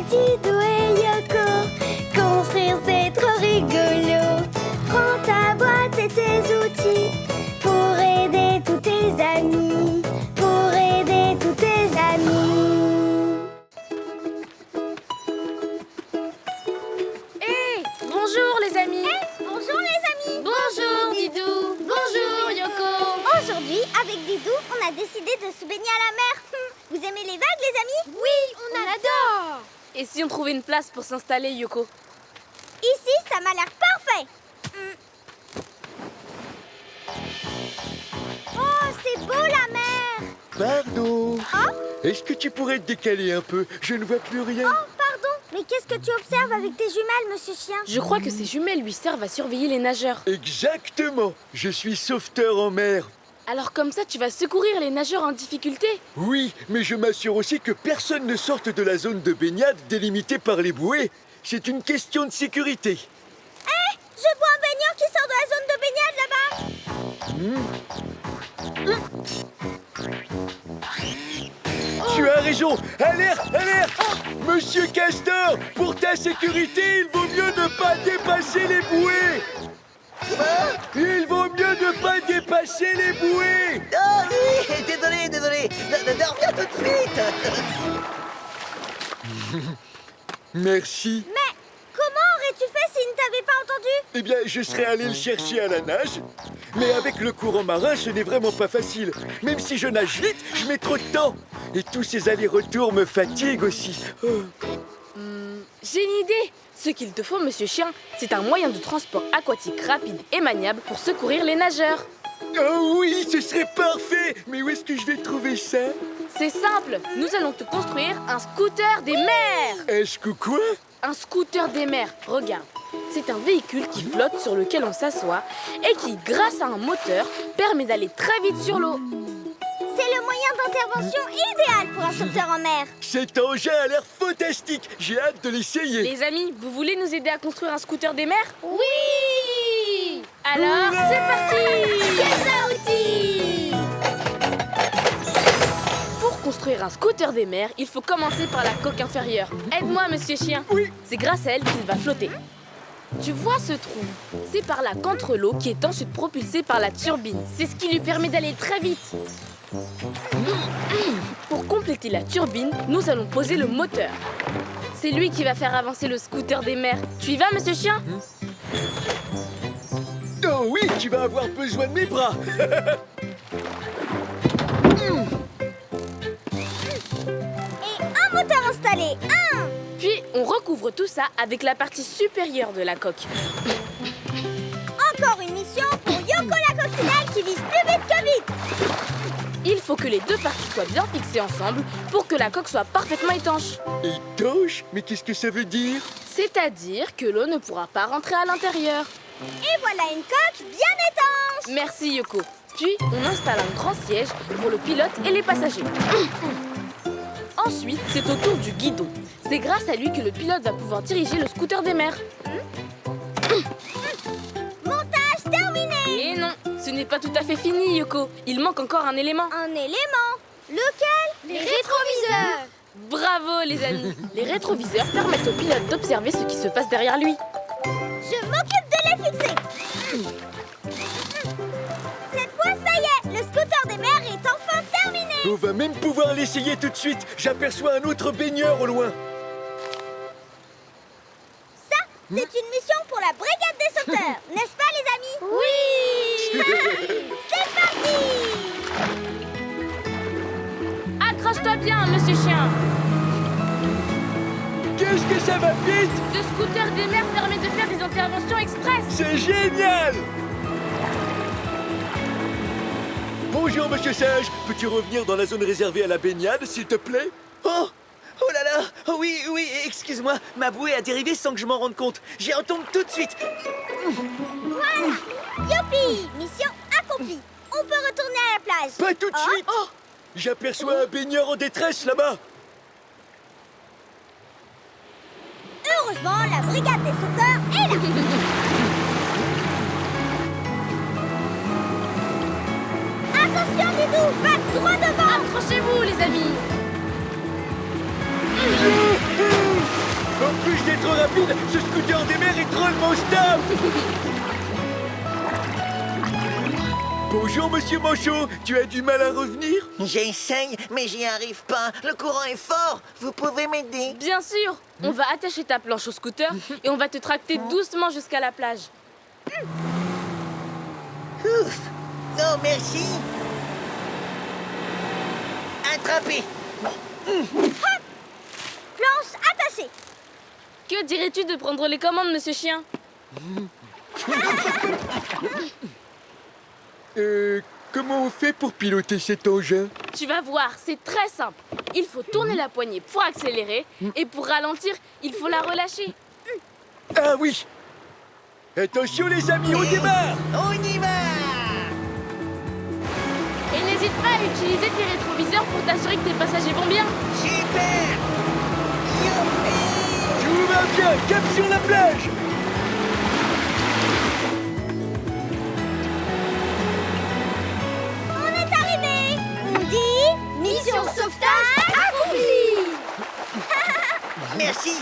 Didou et Yoko. Construire c'est trop rigolo. Prends ta boîte et tes outils pour aider tous tes amis. Pour aider tous tes amis. Hé, bonjour les amis. Bonjour les amis. Bonjour Didou. Bonjour Yoko. Aujourd'hui, avec Didou, on a décidé de se baigner à la mer. Vous aimez les vagues, les amis? Oui, on adore. Et si on trouvait une place pour s'installer, Yoko? Ici, ça m'a l'air parfait. Oh, c'est beau la mer. Pardon. Oh, Est-ce que tu pourrais te décaler un peu? Je ne vois plus rien. oh, pardon. Mais qu'est-ce que tu observes avec tes jumelles, monsieur chien? Je crois que ces jumelles lui servent à surveiller les nageurs. Exactement. Je suis sauveteur en mer. Alors comme ça, tu vas secourir les nageurs en difficulté? Oui, mais je m'assure aussi que personne ne sorte de la zone de baignade délimitée par les bouées. C'est une question de sécurité. Je vois un baigneur qui sort de la zone de baignade là-bas. Tu as raison. Alerte, alerte. Monsieur Castor, pour ta sécurité, il vaut mieux ne pas dépasser les bouées. Il vaut mieux ne pas dépasser les bouées. Ah oui, désolé. Reviens tout de suite. Merci. Mais comment aurais-tu fait s'il ne t'avait pas entendu? Eh bien, je serais allé le chercher à la nage. Mais avec le courant marin, ce n'est vraiment pas facile. Même si je nage vite, je mets trop de temps. Et tous ces allers-retours me fatiguent aussi. Oh. J'ai une idée. Ce qu'il te faut, monsieur chien, c'est un moyen de transport aquatique rapide et maniable pour secourir les nageurs. Oh oui, ce serait parfait. Mais où est-ce que je vais trouver ça? C'est simple, nous allons te construire un scooter des mers. Est-ce que quoi? Un scooter des mers, regarde. C'est un véhicule qui flotte sur lequel on s'assoit et qui, grâce à un moteur, permet d'aller très vite sur l'eau. C'est le moyen d'intervention idéal pour un sauveteur en mer. Cet engin a l'air fantastique. J'ai hâte de l'essayer. Les amis, vous voulez nous aider à construire un scooter des mers? Oui! Alors, Hurrah! c'est parti! Outil! Pour construire un scooter des mers, il faut commencer par la coque inférieure. Aide-moi, monsieur chien. Oui. C'est grâce à elle qu'il va flotter. Tu vois ce trou? C'est par là qu'entre l'eau qui est ensuite propulsée par la turbine. C'est ce qui lui permet d'aller très vite. Pour compléter la turbine, nous allons poser le moteur. C'est lui qui va faire avancer le scooter des mers. Tu y vas, monsieur chien? Oh oui, tu vas avoir besoin de mes bras. Et un moteur installé. Puis, on recouvre tout ça avec la partie supérieure de la coque. Encore une mission pour Yoko la coccinelle qui vise plus vite que vite. Il faut que les deux parties soient bien fixées ensemble pour que la coque soit parfaitement étanche. Étanche? Mais qu'est-ce que ça veut dire? C'est-à-dire que l'eau ne pourra pas rentrer à l'intérieur. Et voilà une coque bien étanche. Merci Yoko. Puis, on installe un grand siège pour le pilote et les passagers. Ensuite, c'est au tour du guidon. C'est grâce à lui que le pilote va pouvoir diriger le scooter des mers. Montage terminé. Et non, ce n'est pas tout à fait fini, Yoko. Il manque encore un élément. Un élément. Lequel? Les rétroviseurs. Bravo, les amis. Les rétroviseurs permettent au pilote d'observer ce qui se passe derrière lui. Je m'occupe de les fixer. Cette fois, ça y est, le scooter des mers est enfin terminé. On va même pouvoir l'essayer tout de suite. J'aperçois un autre baigneur au loin. Ça, c'est une mission pour la brigade des sauveteurs, n'est-ce pas les amis? Oui. C'est parti. Accroche-toi bien, monsieur chien. Qu'est-ce que ça va vite? Ce scooter des mers permet de faire des interventions express. C'est génial! Bonjour, monsieur Sage. Peux-tu revenir dans la zone réservée à la baignade, s'il te plaît? Oh là là. Oh oui, excuse-moi. Ma bouée a dérivé sans que je m'en rende compte. J'y retombe tout de suite. Voilà. Youpi, mission accomplie. On peut retourner à la plage. Pas tout de suite! J'aperçois un baigneur en détresse là-bas. Heureusement, la brigade des sauveteurs est là. Attention, Didou, va droit devant. Accrochez-vous, les amis. Youhou! En plus d'être rapide, ce scooter des mers est drôlement stable. Bonjour, monsieur Manchot. Tu as du mal à revenir? J'essaye, mais j'y arrive pas. Le courant est fort. Vous pouvez m'aider? Bien sûr, on va attacher ta planche au scooter et on va te tracter doucement jusqu'à la plage. Ouf. Non, merci. Attrapé. Planche attachée. Que dirais-tu de prendre les commandes, monsieur Chien? Comment on fait pour piloter cet engin? Tu vas voir, c'est très simple. Il faut tourner la poignée pour accélérer et pour ralentir, il faut la relâcher. Ah oui. Attention les amis, on démarre. On y va. Et n'hésite pas à utiliser tes rétroviseurs pour t'assurer que tes passagers vont bien. Super. Youpi. Tout va bien, cap sur la plage. On est arrivé. On dit mission sauvetage accomplie. Merci.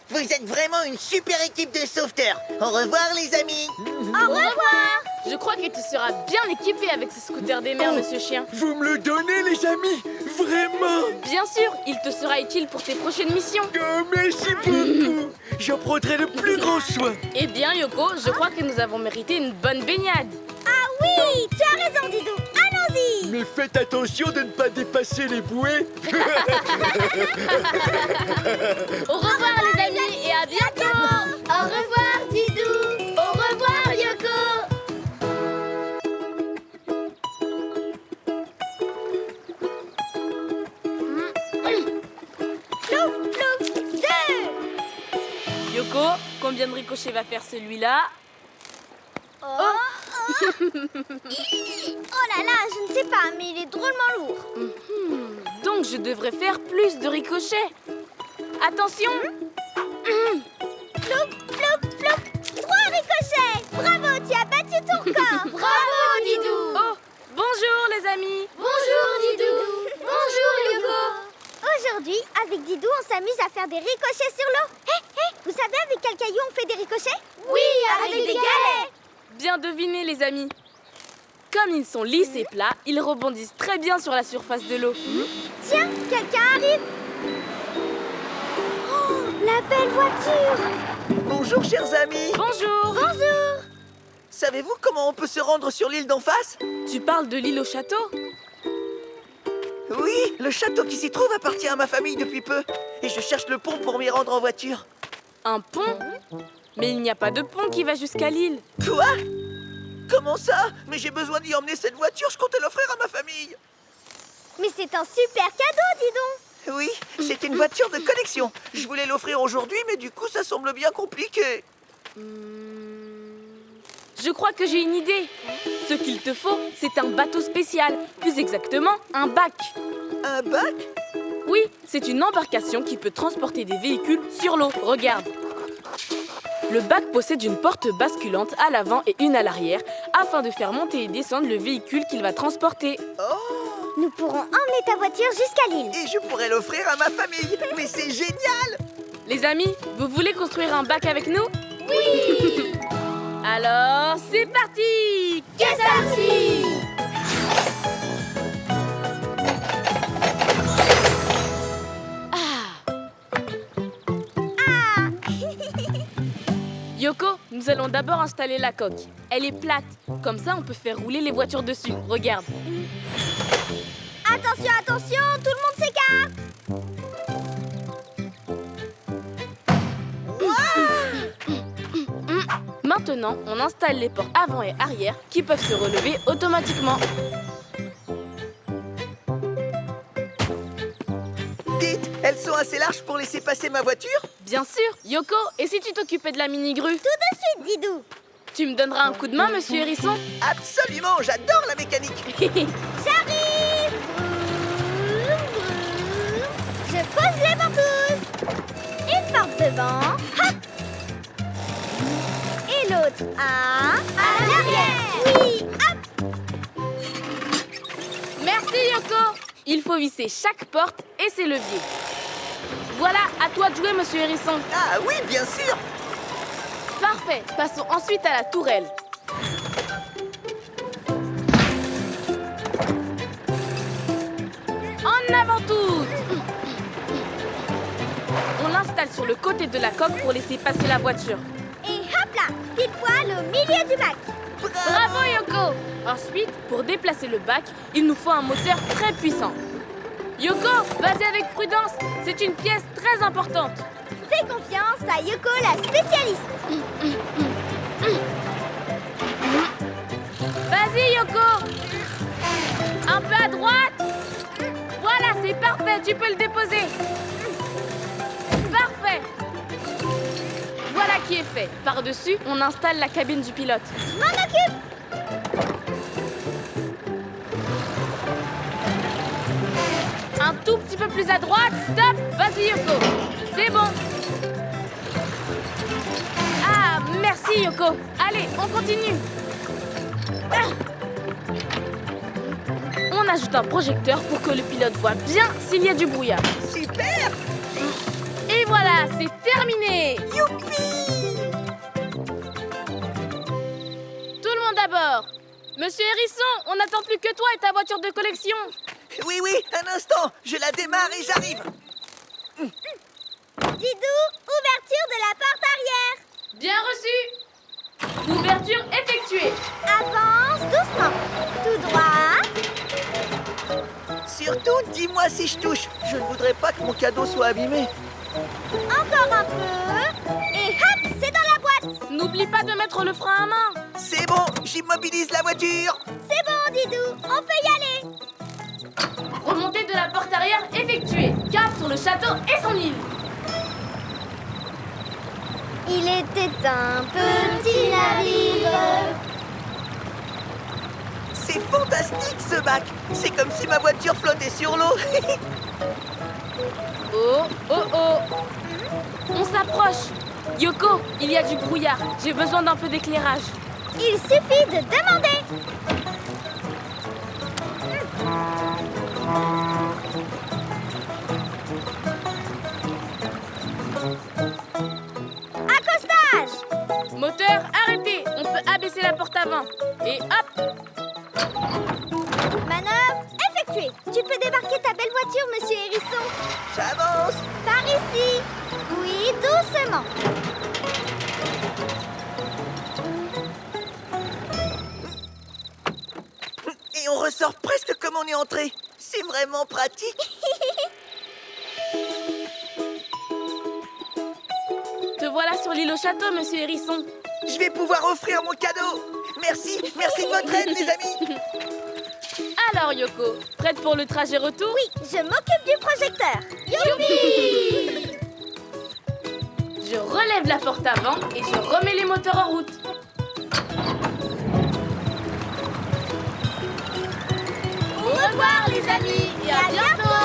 Vous êtes vraiment une super équipe de sauveteurs. Au revoir les amis. Au revoir. Je crois que tu seras bien équipé avec ce scooter des mers, monsieur Chien. Vous me le donnez les amis? Vraiment? Bien sûr, il te sera utile pour tes prochaines missions. Oh, merci beaucoup. J'en prendrai le plus grand soin. Eh bien, Yoko, je crois que nous avons mérité une bonne baignade. Ah oui, tu as raison, Didou. Allons-y. Mais faites attention de ne pas dépasser les bouées. Au revoir, les amis, et à bientôt. Au revoir, Didou. Au revoir, Yoko. Plouf, plouf, 2. Yoko, combien de ricochets va faire celui-là? Oh. Oh là là, je ne sais pas, mais il est drôlement lourd. Donc je devrais faire plus de ricochets. Attention. Plouf, plouf, plouf. 3 ricochets. Bravo, tu as battu ton record. Bravo, Didou. Oh, bonjour les amis. Bonjour, Didou. Bonjour, Yoko. Aujourd'hui, avec Didou, on s'amuse à faire des ricochets sur l'eau. Hé, vous savez avec quel caillou on fait des ricochets? Oui, avec des galets. Bien deviné les amis. Comme ils sont lisses et plats, ils rebondissent très bien sur la surface de l'eau. Tiens, quelqu'un arrive. Oh, la belle voiture. Bonjour chers amis. Bonjour. Bonjour. Savez-vous comment on peut se rendre sur l'île d'en face? Tu parles de l'île au château? Oui, le château qui s'y trouve appartient à ma famille depuis peu. Et je cherche le pont pour m'y rendre en voiture. Un pont? Mais il n'y a pas de pont qui va jusqu'à l'île. Quoi? Comment ça? Mais j'ai besoin d'y emmener cette voiture, je comptais l'offrir à ma famille. Mais c'est un super cadeau, dis donc. Oui, c'est une voiture de collection. Je voulais l'offrir aujourd'hui, mais du coup, ça semble bien compliqué. Je crois que j'ai une idée. Ce qu'il te faut, c'est un bateau spécial. Plus exactement, un bac. Un bac? Oui, c'est une embarcation qui peut transporter des véhicules sur l'eau. Regarde. Le bac possède une porte basculante à l'avant et une à l'arrière afin de faire monter et descendre le véhicule qu'il va transporter. Oh! Nous pourrons emmener ta voiture jusqu'à l'île. Et je pourrais l'offrir à ma famille. Mais c'est génial! Les amis, vous voulez construire un bac avec nous? Oui! Alors, c'est parti! C'est parti. Yoko, nous allons d'abord installer la coque. Elle est plate. Comme ça, on peut faire rouler les voitures dessus. Regarde. Attention, attention, tout le monde s'écarte. Maintenant, on installe les ports avant et arrière qui peuvent se relever automatiquement. Dites, elles sont assez larges pour laisser passer ma voiture? Bien sûr. Yoko, et si tu t'occupais de la mini-grue? Tout de suite, Didou. Tu me donneras un coup de main, monsieur Hérisson? Absolument, j'adore la mécanique. J'arrive. Je pose les ventouses. Une porte devant. Hop. Et l'autre à l'arrière. Oui, hop. Merci, Yoko. Il faut visser chaque porte et ses leviers. Voilà, à toi de jouer, monsieur Hérisson. Ah oui, bien sûr. Parfait, passons ensuite à la tourelle. En avant toutes! On l'installe sur le côté de la coque pour laisser passer la voiture. Et hop là, pile poil au milieu du bac. Bravo Yoko! Ensuite, pour déplacer le bac, il nous faut un moteur très puissant. Yoko, vas-y avec prudence, c'est une pièce très importante. Fais confiance à Yoko, la spécialiste. Vas-y Yoko! Un peu à droite! Voilà, c'est parfait, tu peux le déposer. Parfait! Voilà qui est fait. Par-dessus, on installe la cabine du pilote. Je m'en occupe. Un tout petit peu plus à droite. Stop! Vas-y Yoko. C'est bon. Ah, merci Yoko. Allez, on continue. On ajoute un projecteur pour que le pilote voit bien s'il y a du brouillard. Super. Et voilà, c'est terminé. Youpi. Tout le monde à bord. Monsieur Hérisson, on n'attend plus que toi et ta voiture de collection. Oui, un instant. Je la démarre et j'arrive. Didou, ouverture de la porte arrière. Bien reçu. Ouverture effectuée. Avance doucement. Tout droit. Surtout, dis-moi si je touche. Je ne voudrais pas que mon cadeau soit abîmé. Encore un peu. Et hop, c'est dans la boîte. N'oublie pas de mettre le frein à main. C'est bon, j'immobilise la voiture. C'est bon, Didou, on peut y aller. Remontée de la porte arrière effectuée. Cap sur le château et son île. Il était un petit navire. C'est fantastique ce bac. C'est comme si ma voiture flottait sur l'eau. Oh. On s'approche. Yoko, il y a du brouillard. J'ai besoin d'un peu d'éclairage. Il suffit de demander. Accostage. Moteur, arrêtez. On peut abaisser la porte avant. Et hop. Manœuvre effectuée. Tu peux débarquer ta belle voiture, monsieur Hérisson. J'avance. Par ici. Oui, doucement. Et on ressort presque comme on est entré. C'est vraiment pratique. Te voilà sur l'île au château, monsieur Hérisson. Je vais pouvoir offrir mon cadeau. Merci de votre aide, les amis. Alors, Yoko, prête pour le trajet retour? Oui, je m'occupe du projecteur. Youpi! Je relève la porte avant et je remets les moteurs en route. Au revoir, les amis, et à bientôt.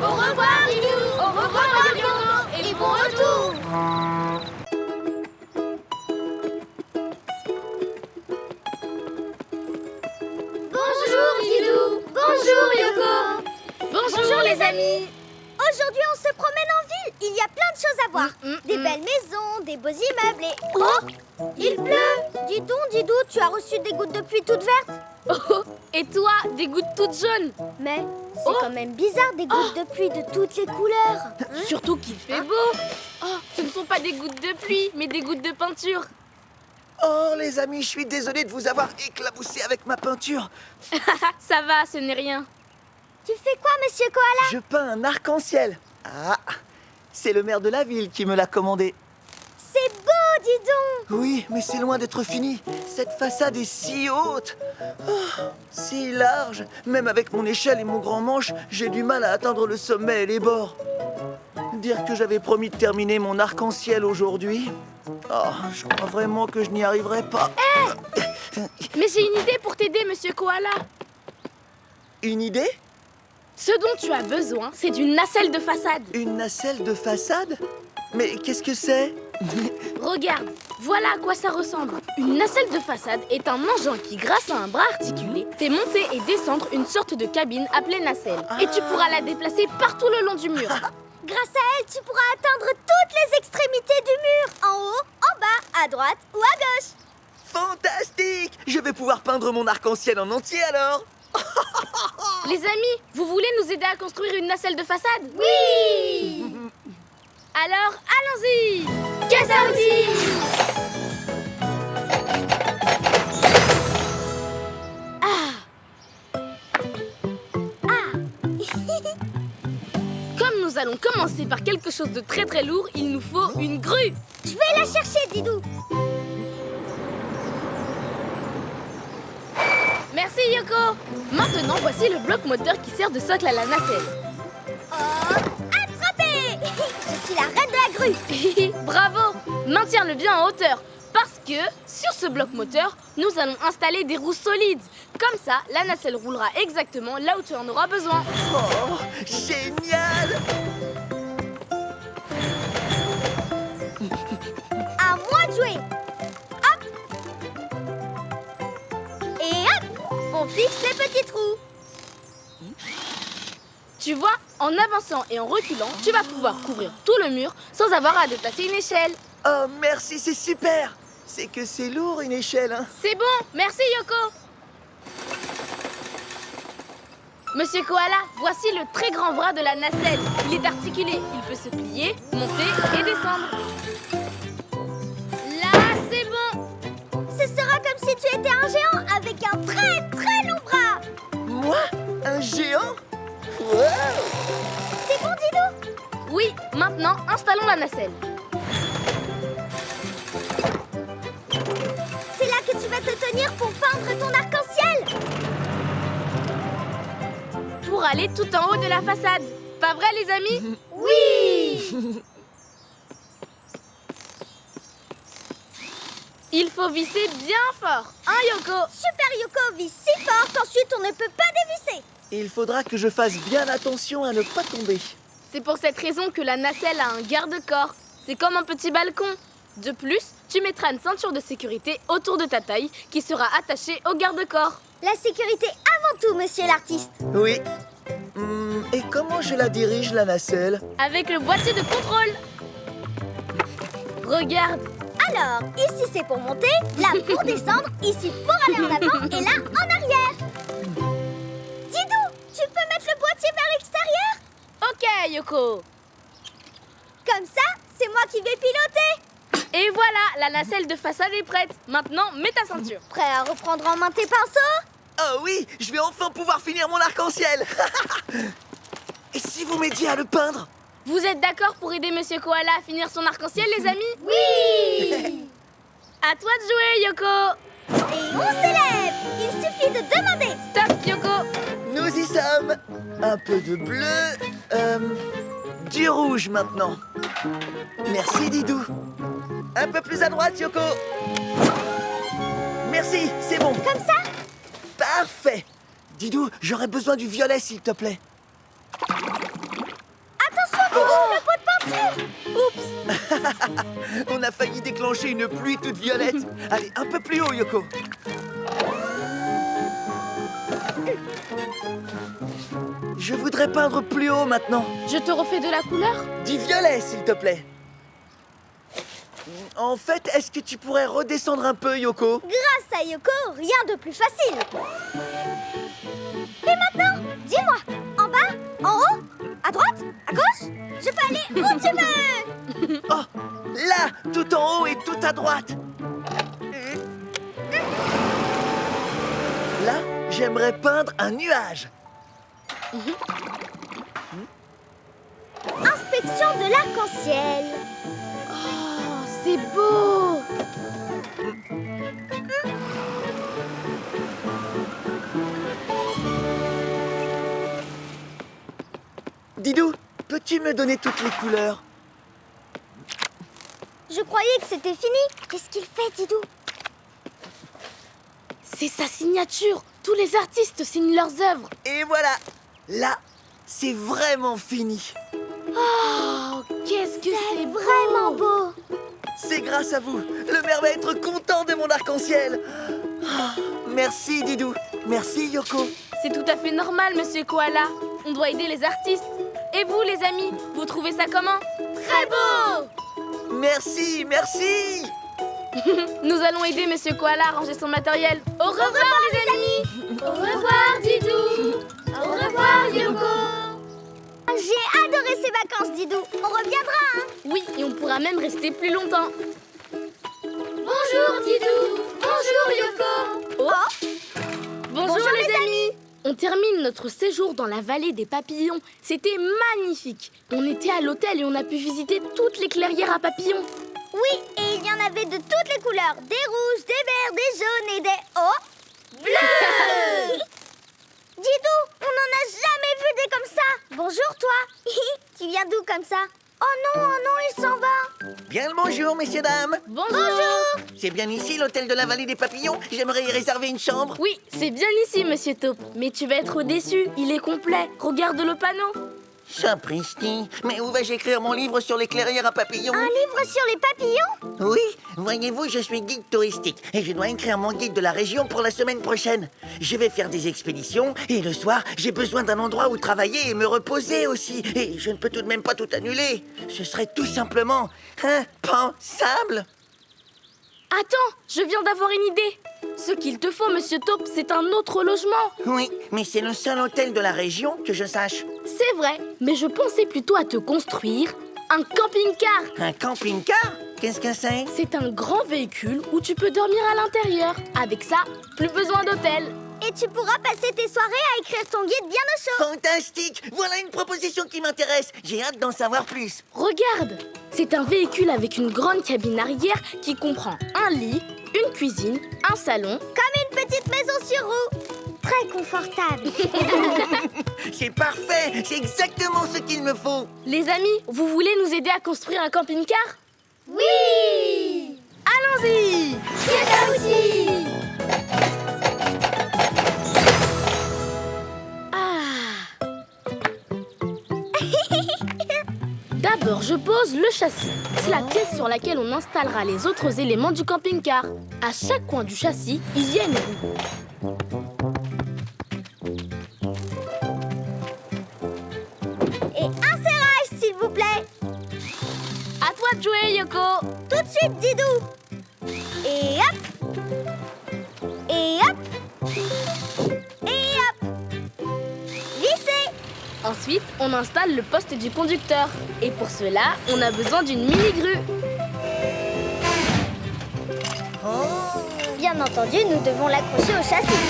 Au revoir, Lilou. Au revoir, Yoko, et bon retour. Bonjour, Lilou. Bonjour, Yoko. Bonjour les amis. Aujourd'hui, on se promène en ville. Il y a plein de choses à voir. Des belles maisons, des beaux immeubles et... Oh, il pleut. Dis donc, Didou, tu as reçu des gouttes de pluie toutes vertes? Oh, et toi, des gouttes toutes jaunes. Mais c'est quand même bizarre, des gouttes de pluie de toutes les couleurs. Surtout qu'il fait beau. Oh, ce ne sont pas des gouttes de pluie, mais des gouttes de peinture. Oh, les amis, je suis désolé de vous avoir éclaboussé avec ma peinture. Ça va, ce n'est rien. Tu fais quoi, monsieur Koala? Je peins un arc-en-ciel. Ah, c'est le maire de la ville qui me l'a commandé. C'est beau, dis donc. Oui, mais c'est loin d'être fini. Cette façade est si haute. Oh, si large. Même avec mon échelle et mon grand manche, j'ai du mal à atteindre le sommet et les bords. Dire que j'avais promis de terminer mon arc-en-ciel aujourd'hui. Oh, je crois vraiment que je n'y arriverai pas. Mais j'ai une idée pour t'aider, monsieur Koala. Une idée? Ce dont tu as besoin, c'est d'une nacelle de façade. Une nacelle de façade? Mais qu'est-ce que c'est? Regarde, voilà à quoi ça ressemble. Une nacelle de façade est un engin qui, grâce à un bras articulé, fait monter et descendre une sorte de cabine appelée nacelle. Et tu pourras la déplacer partout le long du mur. Grâce à elle, tu pourras atteindre toutes les extrémités du mur. En haut, en bas, à droite ou à gauche. Fantastique! Je vais pouvoir peindre mon arc-en-ciel en entier alors. Les amis, vous voulez nous aider à construire une nacelle de façade? Oui. Alors, allons-y! Caisse à outils. Comme nous allons commencer par quelque chose de très très lourd, il nous faut une grue. Je vais la chercher, Didou. Merci Yoko. Maintenant, voici le bloc moteur qui sert de socle à la nacelle. Oh, attrapé. Je suis la reine de la grue. Bravo! Maintiens-le bien en hauteur, parce que sur ce bloc moteur, nous allons installer des roues solides. Comme ça, la nacelle roulera exactement là où tu en auras besoin. Oh, génial! À moi de jouer. Hop. Et hop. On fixe les petits trous. Tu vois, en avançant et en reculant, tu vas pouvoir couvrir tout le mur sans avoir à déplacer une échelle. Oh, merci, c'est super! C'est que c'est lourd une échelle, hein? C'est bon, merci Yoko. Monsieur Koala, voici le très grand bras de la nacelle. Il est articulé, il peut se plier, monter et descendre. Là, c'est bon. Ce sera comme si tu étais un géant avec un très très long bras. Moi? Un géant? Wow! C'est bon, Didou? Oui, maintenant, installons la nacelle. C'est là que tu vas te tenir pour peindre ton arc-en-ciel. Pour aller tout en haut de la façade. Pas vrai, les amis? Oui. Il faut visser bien fort. Hein, Yoko? Super Yoko vise si fort qu'ensuite on ne peut pas dévisser. Il faudra que je fasse bien attention à ne pas tomber. C'est pour cette raison que la nacelle a un garde-corps. C'est comme un petit balcon. De plus, tu mettras une ceinture de sécurité autour de ta taille qui sera attachée au garde-corps. La sécurité avant tout, monsieur l'artiste. Oui. Et comment je la dirige, la nacelle? Avec le boîtier de contrôle. Regarde. Alors, ici c'est pour monter, là pour descendre, ici pour aller en avant et là en arrière. Didou, tu peux mettre le boîtier vers l'extérieur? Ok, Yoko. Comme ça, c'est moi qui vais piloter. Et voilà, la nacelle de façade est prête. Maintenant, mets ta ceinture. Prêt à reprendre en main tes pinceaux? Oh oui, je vais enfin pouvoir finir mon arc-en-ciel. Et si vous m'aidiez à le peindre? Vous êtes d'accord pour aider Monsieur Koala à finir son arc-en-ciel, les amis? Oui. À toi de jouer, Yoko. Et on s'élève. Il suffit de demander. Stop, Yoko. Nous y sommes. Un peu de bleu. Du rouge maintenant. Merci, Didou. Un peu plus à droite, Yoko. Merci, c'est bon. Comme ça? Parfait. Didou, j'aurais besoin du violet, s'il te plaît. Attention, Didou, le pot de peinture. Oups. On a failli déclencher une pluie toute violette. Allez, un peu plus haut, Yoko. Je voudrais peindre plus haut maintenant. Je te refais de la couleur? Du violet, s'il te plaît. En fait, est-ce que tu pourrais redescendre un peu, Yoko? Grâce à Yoko, rien de plus facile. Et maintenant, dis-moi, en bas, en haut, à droite, à gauche, je peux aller où tu veux. Oh, là, tout en haut et tout à droite. Là, j'aimerais peindre un nuage. Inspection de l'arc-en-ciel. Oh, c'est beau. Didou, peux-tu me donner toutes les couleurs? Je croyais que c'était fini. Qu'est-ce qu'il fait, Didou? C'est sa signature. Tous les artistes signent leurs œuvres. Et voilà, là, c'est vraiment fini. Oh, qu'est-ce que c'est beau. Vraiment beau. C'est grâce à vous. Le maire va être content de mon arc-en-ciel. Ah, merci, Didou. Merci, Yoko. C'est tout à fait normal, Monsieur Koala. On doit aider les artistes. Et vous, les amis, vous trouvez ça comment? Très beau! Merci, merci. Nous allons aider Monsieur Koala à ranger son matériel. Au revoir, les amis! Au revoir, Didou. Au revoir, Yoko. J'ai adoré ces vacances, Didou. On reviendra, hein? Oui, et on pourra même rester plus longtemps. Bonjour, Didou. Bonjour, Yoko. Oh. Bonjour, les amis! On termine notre séjour dans la vallée des papillons. C'était magnifique. On était à l'hôtel et on a pu visiter toutes les clairières à papillons. Oui, et il y en avait de toutes les couleurs. Des rouges, des verts, des jaunes et des... Oh, bleus. Didou, on n'en a jamais vu des comme ça. Bonjour, toi. Tu viens d'où comme ça? Oh non, il s'en va. Bien le bonjour, messieurs, dames. Bonjour! C'est bien ici, l'hôtel de la vallée des papillons? J'aimerais y réserver une chambre. Oui, c'est bien ici, Monsieur Taupe. Mais tu vas être déçu, il est complet. Regarde le panneau. Sapristi, mais où vais-je écrire mon livre sur les clairières à papillons? Un livre sur les papillons? Oui, voyez-vous, je suis guide touristique et je dois écrire mon guide de la région pour la semaine prochaine. Je vais faire des expéditions et le soir, j'ai besoin d'un endroit où travailler et me reposer aussi. Et je ne peux tout de même pas tout annuler. Ce serait tout simplement impensable. Attends, je viens d'avoir une idée. Ce qu'il te faut, Monsieur Taupe, c'est un autre logement. Oui, mais c'est le seul hôtel de la région que je sache. C'est vrai, mais je pensais plutôt à te construire un camping-car. Un camping-car? Qu'est-ce que c'est? C'est un grand véhicule où tu peux dormir à l'intérieur. Avec ça, plus besoin d'hôtel. Et tu pourras passer tes soirées à écrire ton guide bien au chaud. Fantastique! Voilà une proposition qui m'intéresse. J'ai hâte d'en savoir plus. Regarde, c'est un véhicule avec une grande cabine arrière qui comprend un lit, une cuisine, un salon. Comme une petite maison sur roue. Très confortable. C'est parfait! C'est exactement ce qu'il me faut. Les amis, vous voulez nous aider à construire un camping-car? Oui. Allons-y! C'est là aussi. D'abord, je pose le châssis. C'est la pièce sur laquelle on installera les autres éléments du camping-car. À chaque coin du châssis, il y a une roue. Et un serrage, s'il vous plaît. À toi de jouer, Yoko! Tout de suite, Didou. Et hop. Et hop. Et hop. Vissez. Ensuite, on installe le poste du conducteur. Et pour cela, on a besoin d'une mini-grue. Bien entendu, nous devons l'accrocher au châssis.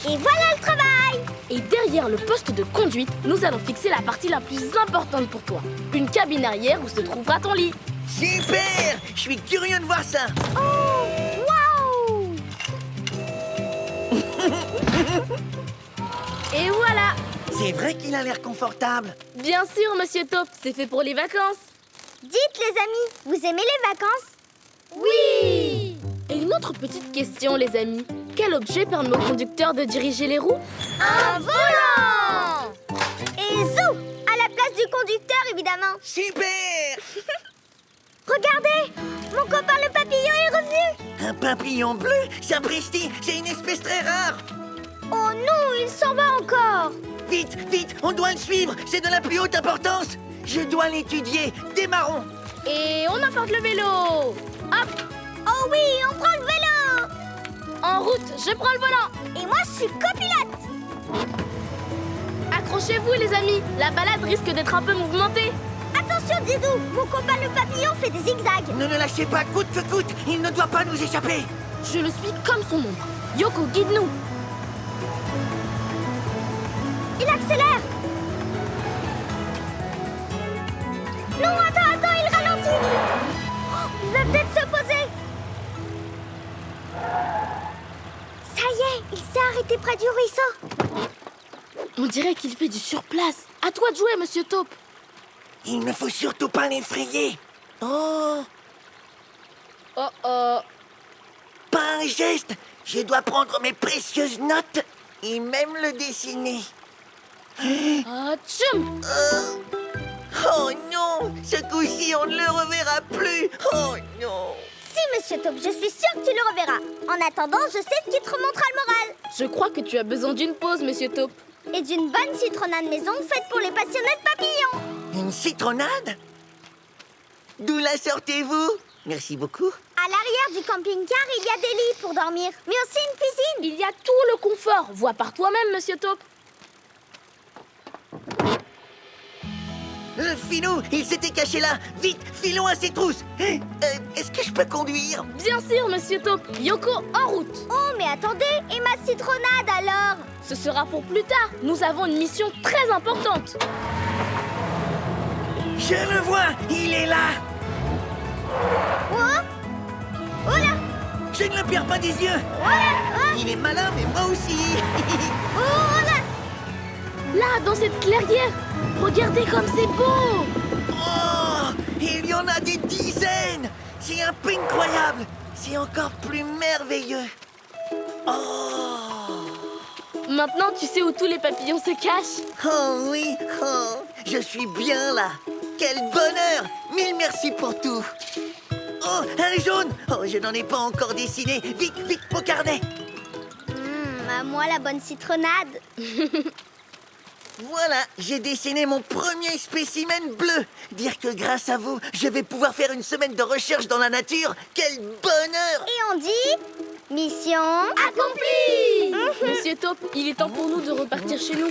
Et voilà le travail. Et derrière le poste de conduite, nous allons fixer la partie la plus importante pour toi. Une cabine arrière où se trouvera ton lit. Super! Je suis curieux de voir ça. Oh, waouh. Et voilà! C'est vrai qu'il a l'air confortable. Bien sûr, Monsieur Taupe, c'est fait pour les vacances. Dites, les amis, vous aimez les vacances? Oui. Et une autre petite question, les amis. Quel objet permet au conducteur de diriger les roues? Un volant. Et zou, à la place du conducteur, évidemment. Super! Regardez, mon copain le papillon est revenu. Un papillon bleu? Sapristi, c'est une espèce très rare. Oh non, il s'en va encore. Vite, vite, on doit le suivre. C'est de la plus haute importance. Je dois l'étudier. Démarrons. Et on emporte le vélo. Hop! Oh oui, on prend le vélo. En route, je prends le volant. Et moi, je suis copilote. Accrochez-vous, les amis. La balade risque d'être un peu mouvementée. Attention, Didou, mon copain le papillon fait des zigzags. Ne le lâchez pas coûte que coûte. Il ne doit pas nous échapper. Je le suis comme son ombre. Yoko, guide-nous. Il accélère. Non, attends, il ralentit. Oh, il va peut-être se poser. Ça y est, il s'est arrêté près du ruisseau. On dirait qu'il fait du surplace. À toi de jouer, Monsieur Taupe. Il ne faut surtout pas l'effrayer. Oh, Oh oh. pas un geste. Je dois prendre mes précieuses notes et même le dessiner. Ah, tchoum. Oh non, ce coup-ci, on ne le reverra plus. Oh non. Si, Monsieur Taupe, je suis sûre que tu le reverras. En attendant, je sais ce qui te remontera le moral. Je crois que tu as besoin d'une pause, Monsieur Taupe. et d'une bonne citronnade maison faite pour les passionnés de papillons. Une citronnade? D'où la sortez-vous? Merci beaucoup. À l'arrière du camping-car, il y a des lits pour dormir, mais aussi une cuisine. Il y a tout le confort. Vois par toi-même, Monsieur Taupe. Le filou, il s'était caché là. Vite, filons à ses trousses. Est-ce que je peux conduire? Bien sûr, Monsieur Taupe. Yoko, en route. Oh, mais attendez, et ma citronnade alors? Ce sera pour plus tard. Nous avons une mission très importante. Je le vois, il est là. Oh, oh là, Je ne le perds pas des yeux. oh là, Il est malin, mais moi aussi. oh, oh là. Là, dans cette clairière. Regardez comme c'est beau. Oh, il y en a des dizaines. C'est un peu incroyable. C'est encore plus merveilleux. Oh, Maintenant, tu sais où tous les papillons se cachent. oh oui, oh, je suis bien là. Quel bonheur. Mille merci pour tout. Oh, un jaune. Oh, je n'en ai pas encore dessiné. Vite, vite, au carnet. À moi la bonne citronnade. Voilà, j'ai dessiné mon premier spécimen bleu. Dire que grâce à vous, je vais pouvoir faire une semaine de recherche dans la nature. Quel bonheur! Et on dit... Mission Accompli. Monsieur Taupe, il est temps pour nous de repartir chez nous.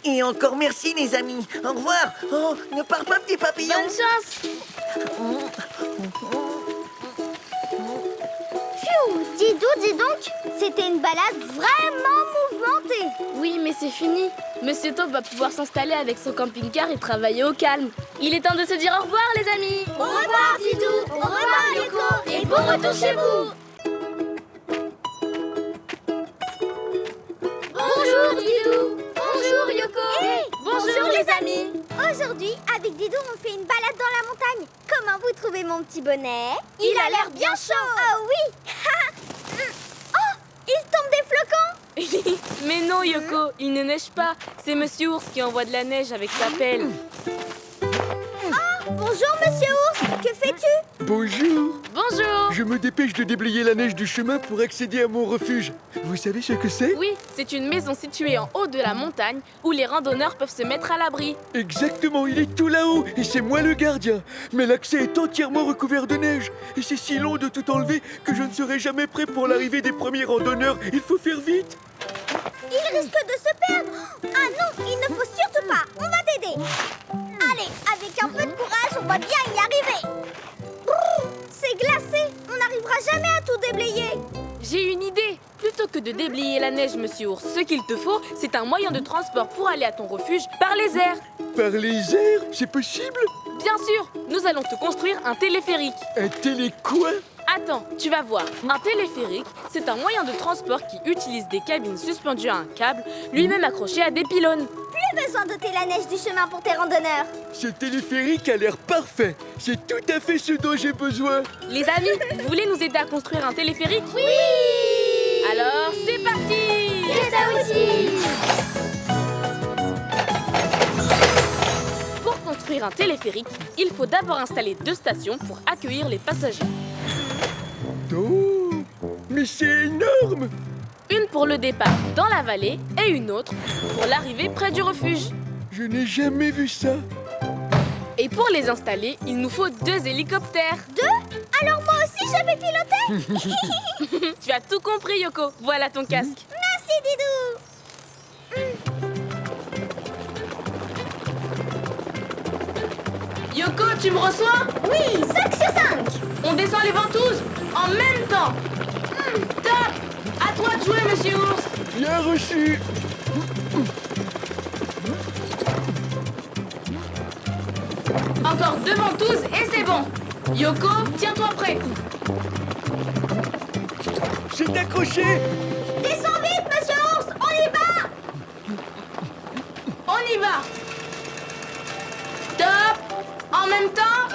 Et encore merci, les amis. Au revoir. Oh, ne pars pas, petit papillon. Bonne chance. Pfiou, dis donc, c'était une balade vraiment mouvementée. Oui, mais c'est fini. Monsieur Taupe va pouvoir s'installer avec son camping-car et travailler au calme. Il est temps de se dire au revoir, les amis. Au revoir, Didou. Au revoir, Yoko. Et bon retour chez vous. Bonjour, Didou. Bonjour, Yoko. Hey, bonjour, les amis. Aujourd'hui, avec Didou, on fait une balade dans la montagne. Comment vous trouvez mon petit bonnet? Il a l'air bien chaud. Oh oui. Oh, il tombe des flocons. Mais non, Yoko, il ne neige pas. C'est Monsieur Ours qui envoie de la neige avec sa pelle. Bonjour, monsieur Ours. Que fais-tu? Bonjour. Bonjour. Je me dépêche de déblayer la neige du chemin pour accéder à mon refuge. Vous savez ce que c'est? Oui, c'est une maison située en haut de la montagne où les randonneurs peuvent se mettre à l'abri. Exactement, il est tout là-haut et c'est moi le gardien. Mais l'accès est entièrement recouvert de neige. Et c'est si long de tout enlever que je ne serai jamais prêt pour l'arrivée des premiers randonneurs. Il faut faire vite. Il risque de se perdre. Ah non, il ne faut surtout pas. On va t'aider. Allez, avec un peu de courage, on va bien y arriver. C'est glacé. On n'arrivera jamais à tout déblayer. J'ai une idée. Plutôt que de déblayer la neige, Monsieur Ours, ce qu'il te faut, c'est un moyen de transport pour aller à ton refuge par les airs. Par les airs, c'est possible? Bien sûr, nous allons te construire un téléphérique. Un télé quoi? Attends, tu vas voir. Un téléphérique, c'est un moyen de transport qui utilise des cabines suspendues à un câble, lui-même accroché à des pylônes. Plus besoin d'ôter la neige du chemin pour tes randonneurs. Ce téléphérique a l'air parfait. C'est tout à fait ce dont j'ai besoin. Les amis, vous voulez nous aider à construire un téléphérique? Oui. Alors, c'est parti! Et ça aussi. Pour construire un téléphérique, il faut d'abord installer 2 stations pour accueillir les passagers. Oh, mais c'est énorme! Une pour le départ dans la vallée et une autre pour l'arrivée près du refuge. Je n'ai jamais vu ça. Et pour les installer, il nous faut 2 hélicoptères. 2? Alors moi aussi je vais piloter. Tu as tout compris, Yoko. Voilà ton casque. Merci, Didou. Yoko, tu me reçois? Oui, 5 sur 5. On descend les ventouses en même temps. Top! À toi de jouer, Monsieur Ours. Bien reçu. Encore 2 ventouses et c'est bon. Yoko, tiens-toi prêt. C'est accroché. Descends vite, monsieur Ours. On y va. On y va. Top! En même temps.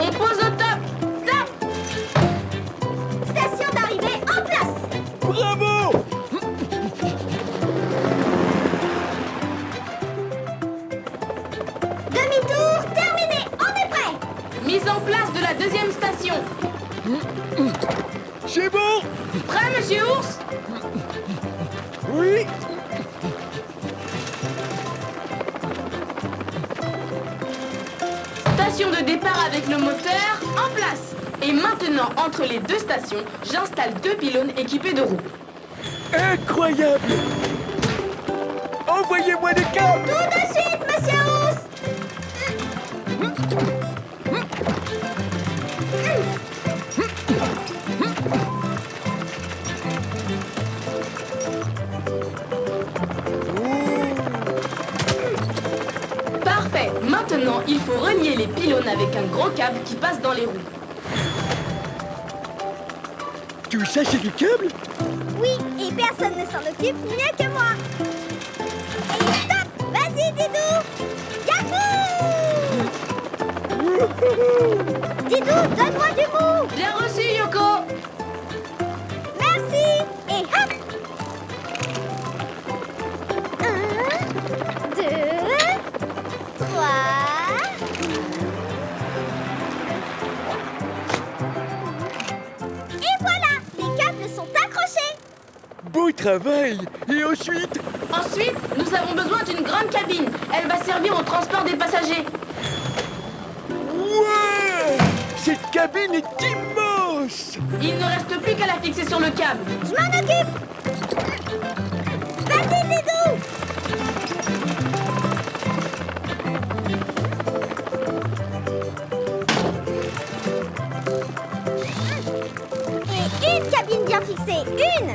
On pose au top. Top! Station d'arrivée en place. Bravo. Demi-tour terminé. On est prêt. Mise en place de la 2e station. C'est bon. Prêt, Monsieur Ours? Oui. Station de départ avec le moteur en place. Et maintenant, entre les deux stations, j'installe 2 pylônes équipés de roues. Incroyable. Envoyez-moi les câbles. Tout de suite, monsieur Ours. Parfait. Maintenant, il faut relier les pylônes avec un gros câble qui passe dans les roues. Tout ça, c'est du câble? Oui, et personne ne s'en occupe mieux que moi. Et stop. Vas-y, Didou. Yahoo! Didou, donne-moi du mou. Bien reçu, Yoko. Merci. Et hop. 1, 2, 3. Et voilà, les câbles sont accrochés. Beau travail. Et ensuite? Ensuite, nous avons besoin d'une grande cabine. Elle va servir au transport des passagers. Ouais! Cette cabine est immense. Il ne reste plus qu'à la fixer sur le câble. Je m'en occupe. Vas-y, Didou. Et une cabine bien fixée. Une.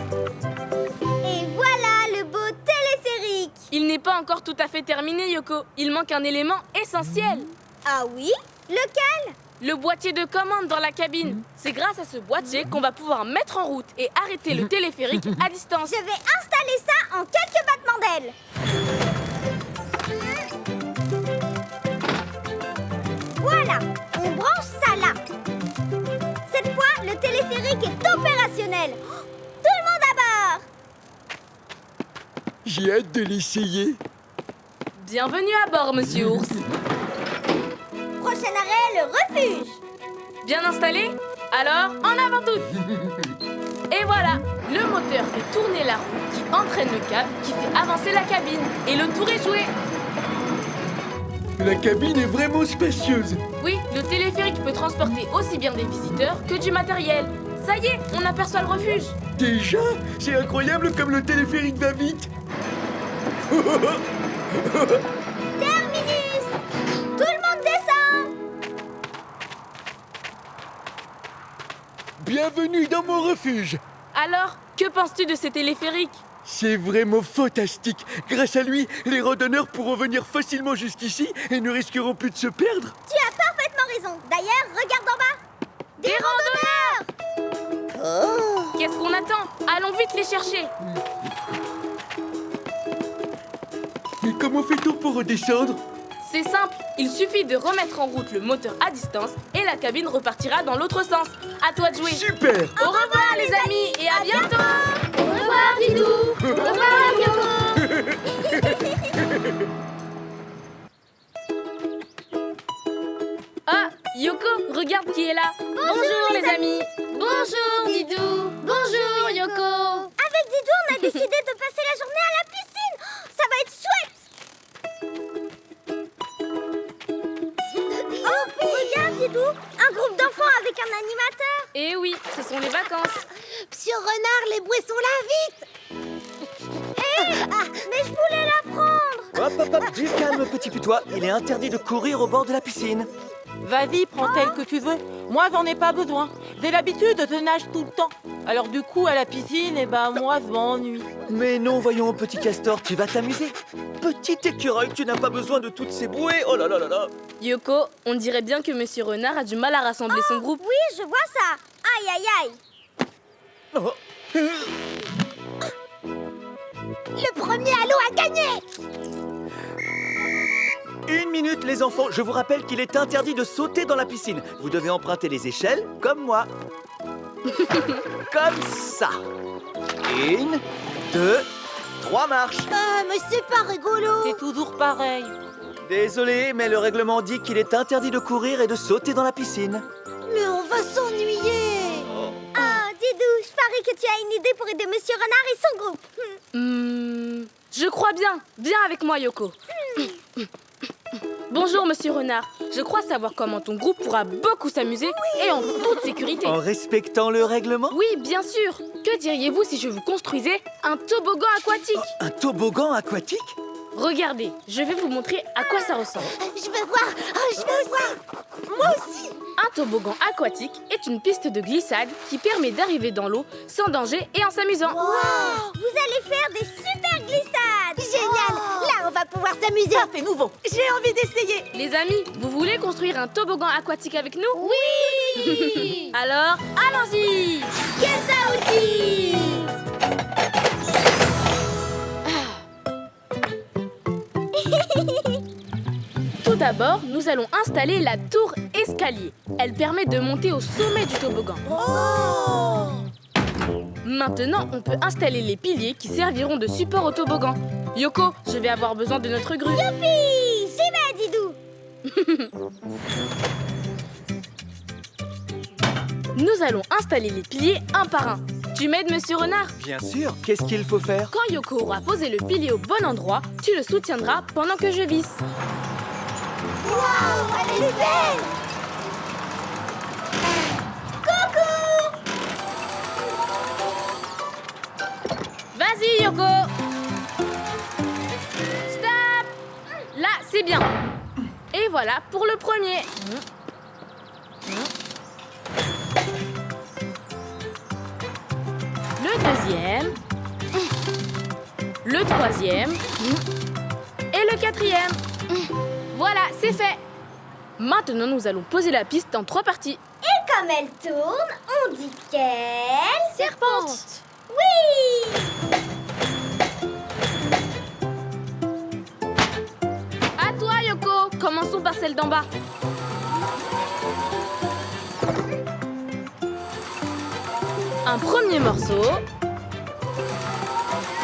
Et voilà le beau téléphérique. Il n'est pas encore tout à fait terminé, Yoko. Il manque un élément essentiel. Ah oui? Lequel? Le boîtier de commande dans la cabine. C'est grâce à ce boîtier qu'on va pouvoir mettre en route et arrêter le téléphérique à distance. Je vais installer ça en quelques battements d'ailes. Voilà, on branche ça là. Cette fois, le téléphérique est opérationnel. Tout le monde à bord. J'ai hâte de l'essayer. Bienvenue à bord, monsieur Ours. Prochain arrêt, le refuge. Bien installé? Alors, en avant toutes! Et voilà, le moteur fait tourner la roue qui entraîne le câble qui fait avancer la cabine. Et le tour est joué! La cabine est vraiment spacieuse. Oui, le téléphérique peut transporter aussi bien des visiteurs que du matériel. Ça y est, on aperçoit le refuge. Déjà? C'est incroyable comme le téléphérique va vite. Terminus. Tout le monde descend. Bienvenue dans mon refuge. Alors, que penses-tu de ces téléphériques? C'est vraiment fantastique. Grâce à lui, les randonneurs pourront venir facilement jusqu'ici et ne risqueront plus de se perdre. Tu as parfaitement raison. D'ailleurs, regarde en bas. Des randonneurs. Qu'est-ce qu'on attend? Allons vite les chercher. Mais comment fait-on pour redescendre? C'est simple, il suffit de remettre en route le moteur à distance et la cabine repartira dans l'autre sens. À toi de jouer. Super. Au revoir les amis et à bientôt. Au revoir, Didou. Au revoir, Yoko. Ah, Yoko, regarde qui est là. Bonjour les amis. Bonjour, Didou. Bonjour, Yoko. Avec Didou, on a décidé de passer la journée à la piscine. Ça va être chouette. Oh, regarde, Didou. Un groupe d'enfants avec un animateur. Eh oui, ce sont les vacances. Monsieur Renard, les bouées sont là, vite. Mais je voulais la prendre. Hop, hop, hop, du calme, petit putois. Il est interdit de courir au bord de la piscine. Vas-y, prends tel que tu veux. Moi, j'en ai pas besoin. J'ai l'habitude de nage tout le temps. Alors du coup, à la piscine, moi, je m'ennuie. Mais non, voyons, petit castor, tu vas t'amuser. Petit écureuil, tu n'as pas besoin de toutes ces bouées. Oh là là là là. Yoko, on dirait bien que Monsieur Renard a du mal à rassembler son groupe. Oui, je vois ça. Aïe, aïe, aïe. Oh. Le premier à l'eau a gagné. 1 minute, les enfants. Je vous rappelle qu'il est interdit de sauter dans la piscine. Vous devez emprunter les échelles, comme moi. Comme ça. 1, 2, 3 marches. Mais c'est pas rigolo. C'est toujours pareil. Désolé, mais le règlement dit qu'il est interdit de courir et de sauter dans la piscine. Mais on va s'ennuyer. Oh, Didou, je parie que tu as une idée pour aider Monsieur Renard et son groupe. Je crois bien. Viens avec moi, Yoko. Bonjour, Monsieur Renard. Je crois savoir comment ton groupe pourra beaucoup s'amuser et en toute sécurité. En respectant le règlement? Oui, bien sûr. Que diriez-vous si je vous construisais un toboggan aquatique? Un toboggan aquatique? Regardez, je vais vous montrer à quoi ça ressemble. Je veux voir. Oh, je veux voir. Moi aussi. Un toboggan aquatique est une piste de glissade qui permet d'arriver dans l'eau sans danger et en s'amusant. Wow. Vous allez faire des super glissades. Génial. Là, on va pouvoir s'amuser. Ça, c'est nouveau. J'ai envie d'essayer. Les amis, vous voulez construire un toboggan aquatique avec nous? Oui. Alors, allons-y! Kenza-Outi. Tout d'abord, nous allons installer la tour escalier. Elle permet de monter au sommet du toboggan. Oh. Maintenant, on peut installer les piliers qui serviront de support au toboggan. Yoko, je vais avoir besoin de notre grue. Youpi. J'y vais, Didou. Nous allons installer les piliers un par un. Tu m'aides, Monsieur Renard? Bien sûr. Qu'est-ce qu'il faut faire? Quand Yoko aura posé le pilier au bon endroit, tu le soutiendras pendant que je visse. Waouh, elle est belle. Coucou. Vas-y, Yoko! Stop! Là, c'est bien. Et voilà pour le premier. Le deuxième. Le troisième. Et le quatrième. Voilà, c'est fait. Maintenant, nous allons poser la piste en 3 parties. Et comme elle tourne, on dit qu'elle Serpente. Oui. À toi, Yoko. Commençons par celle d'en bas. Un premier morceau.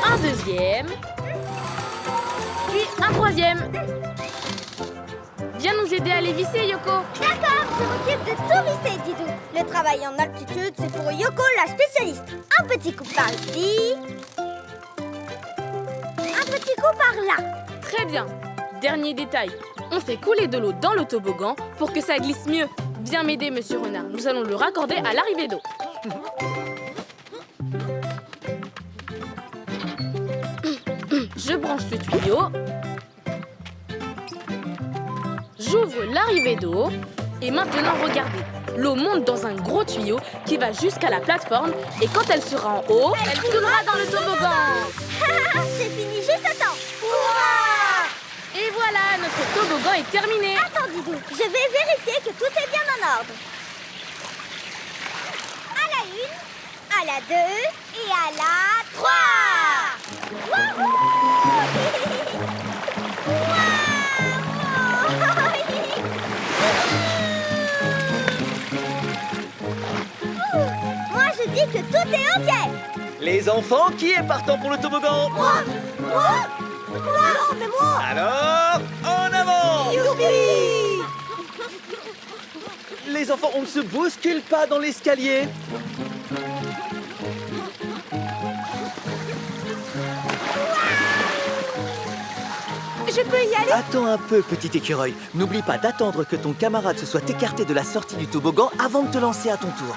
Un deuxième. Puis un troisième. Viens nous aider à les visser, Yoko. D'accord, je m'occupe de tout visser, Didou. Le travail en altitude, c'est pour Yoko, la spécialiste. Un petit coup par ici. Un petit coup par là. Très bien. Dernier détail. On fait couler de l'eau dans le toboggan pour que ça glisse mieux. Viens m'aider, Monsieur Renard. Nous allons le raccorder à l'arrivée d'eau. Je branche le tuyau. J'ouvre l'arrivée d'eau. Et maintenant, regardez. L'eau monte dans un gros tuyau qui va jusqu'à la plateforme. Et quand elle sera en haut, elle coulera dans le toboggan. C'est fini juste à temps. Et voilà, notre toboggan est terminé. Attends, Didou, je vais vérifier que tout est bien en ordre. À la 1, à la 2 et à la 3. Wouhou! Moi, je dis que tout est OK. Les enfants, qui est partant pour le toboggan? Moi. Non, mais moi. Alors, en avant! Youpi! Les enfants, on ne se bouscule pas dans l'escalier. Je peux y aller? Attends un peu, petit écureuil. N'oublie pas d'attendre que ton camarade se soit écarté de la sortie du toboggan avant de te lancer à ton tour.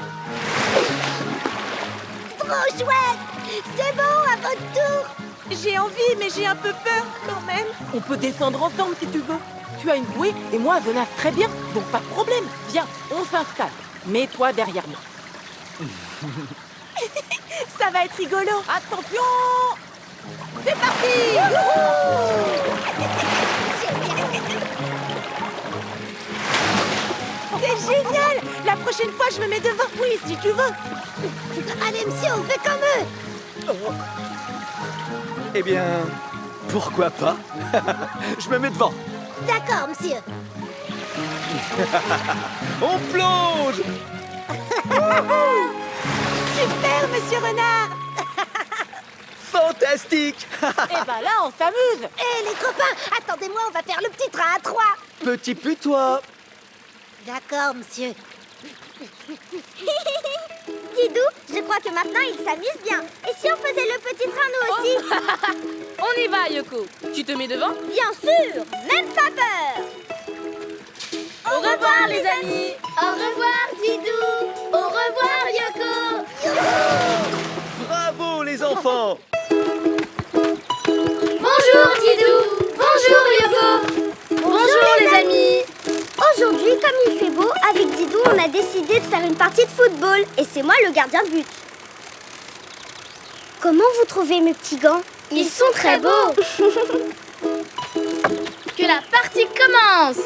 Trop chouette! C'est bon, à votre tour! J'ai envie, mais j'ai un peu peur quand même. On peut descendre ensemble si tu veux. Tu as une bouée et moi je nage très bien, donc pas de problème. Viens, on s'installe. Mets-toi derrière moi. Ça va être rigolo. Attention! C'est parti! C'est génial! La prochaine fois, je me mets devant. Oui, si tu veux. Allez, monsieur, on fait comme eux! Eh bien, pourquoi pas? Je me mets devant. D'accord, monsieur. On plonge! Super, monsieur Renard! Fantastique! Eh ben là, on s'amuse. Hé, les copains, attendez-moi, on va faire le petit train à 3. Petit putois. D'accord, monsieur. Didou, je crois que maintenant il s'amuse bien. Et si on faisait le petit train nous aussi? On y va, Yoko. Tu te mets devant? Bien sûr, même pas peur. Au revoir, les amis. Au revoir Didou. Au revoir Yoko. Bravo, les enfants! Bonjour Didou. Bonjour Yoko. Bonjour les amis. Aujourd'hui, comme il fait beau, avec Didou, on a décidé de faire une partie de football. Et c'est moi le gardien de but. Comment vous trouvez mes petits gants? Ils sont très beaux. Que la partie commence.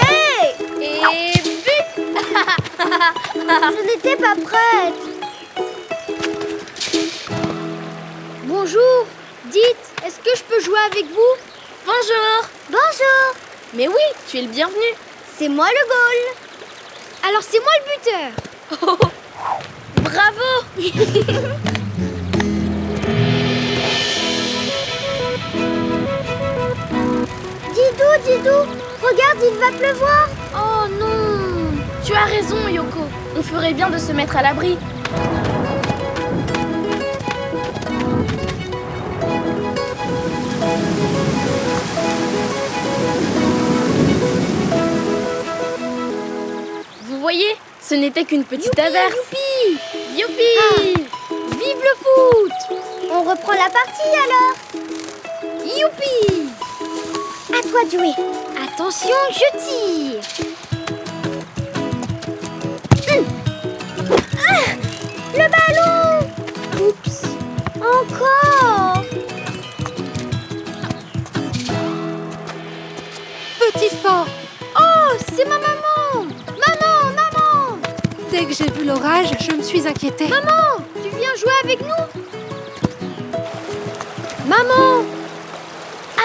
Hey! Et but. Je n'étais pas prête. Bonjour. Dites, est-ce que je peux jouer avec vous? Bonjour. Bonjour. Mais oui, tu es le bienvenu. C'est moi le goal. Alors c'est moi le buteur. Bravo. Didou, regarde, il va pleuvoir. Oh non. Tu as raison, Yoko. On ferait bien de se mettre à l'abri. Vous voyez, ce n'était qu'une petite averse. Youpi. Youpi. Vive le foot. On reprend la partie alors. Youpi. À toi de jouer. Attention, je tire. Ah, le ballon. Oups. Encore. Petit fort, Oh, c'est ma maman. Maman. dès que j'ai vu l'orage, je me suis inquiétée. Maman, tu viens jouer avec nous? Maman.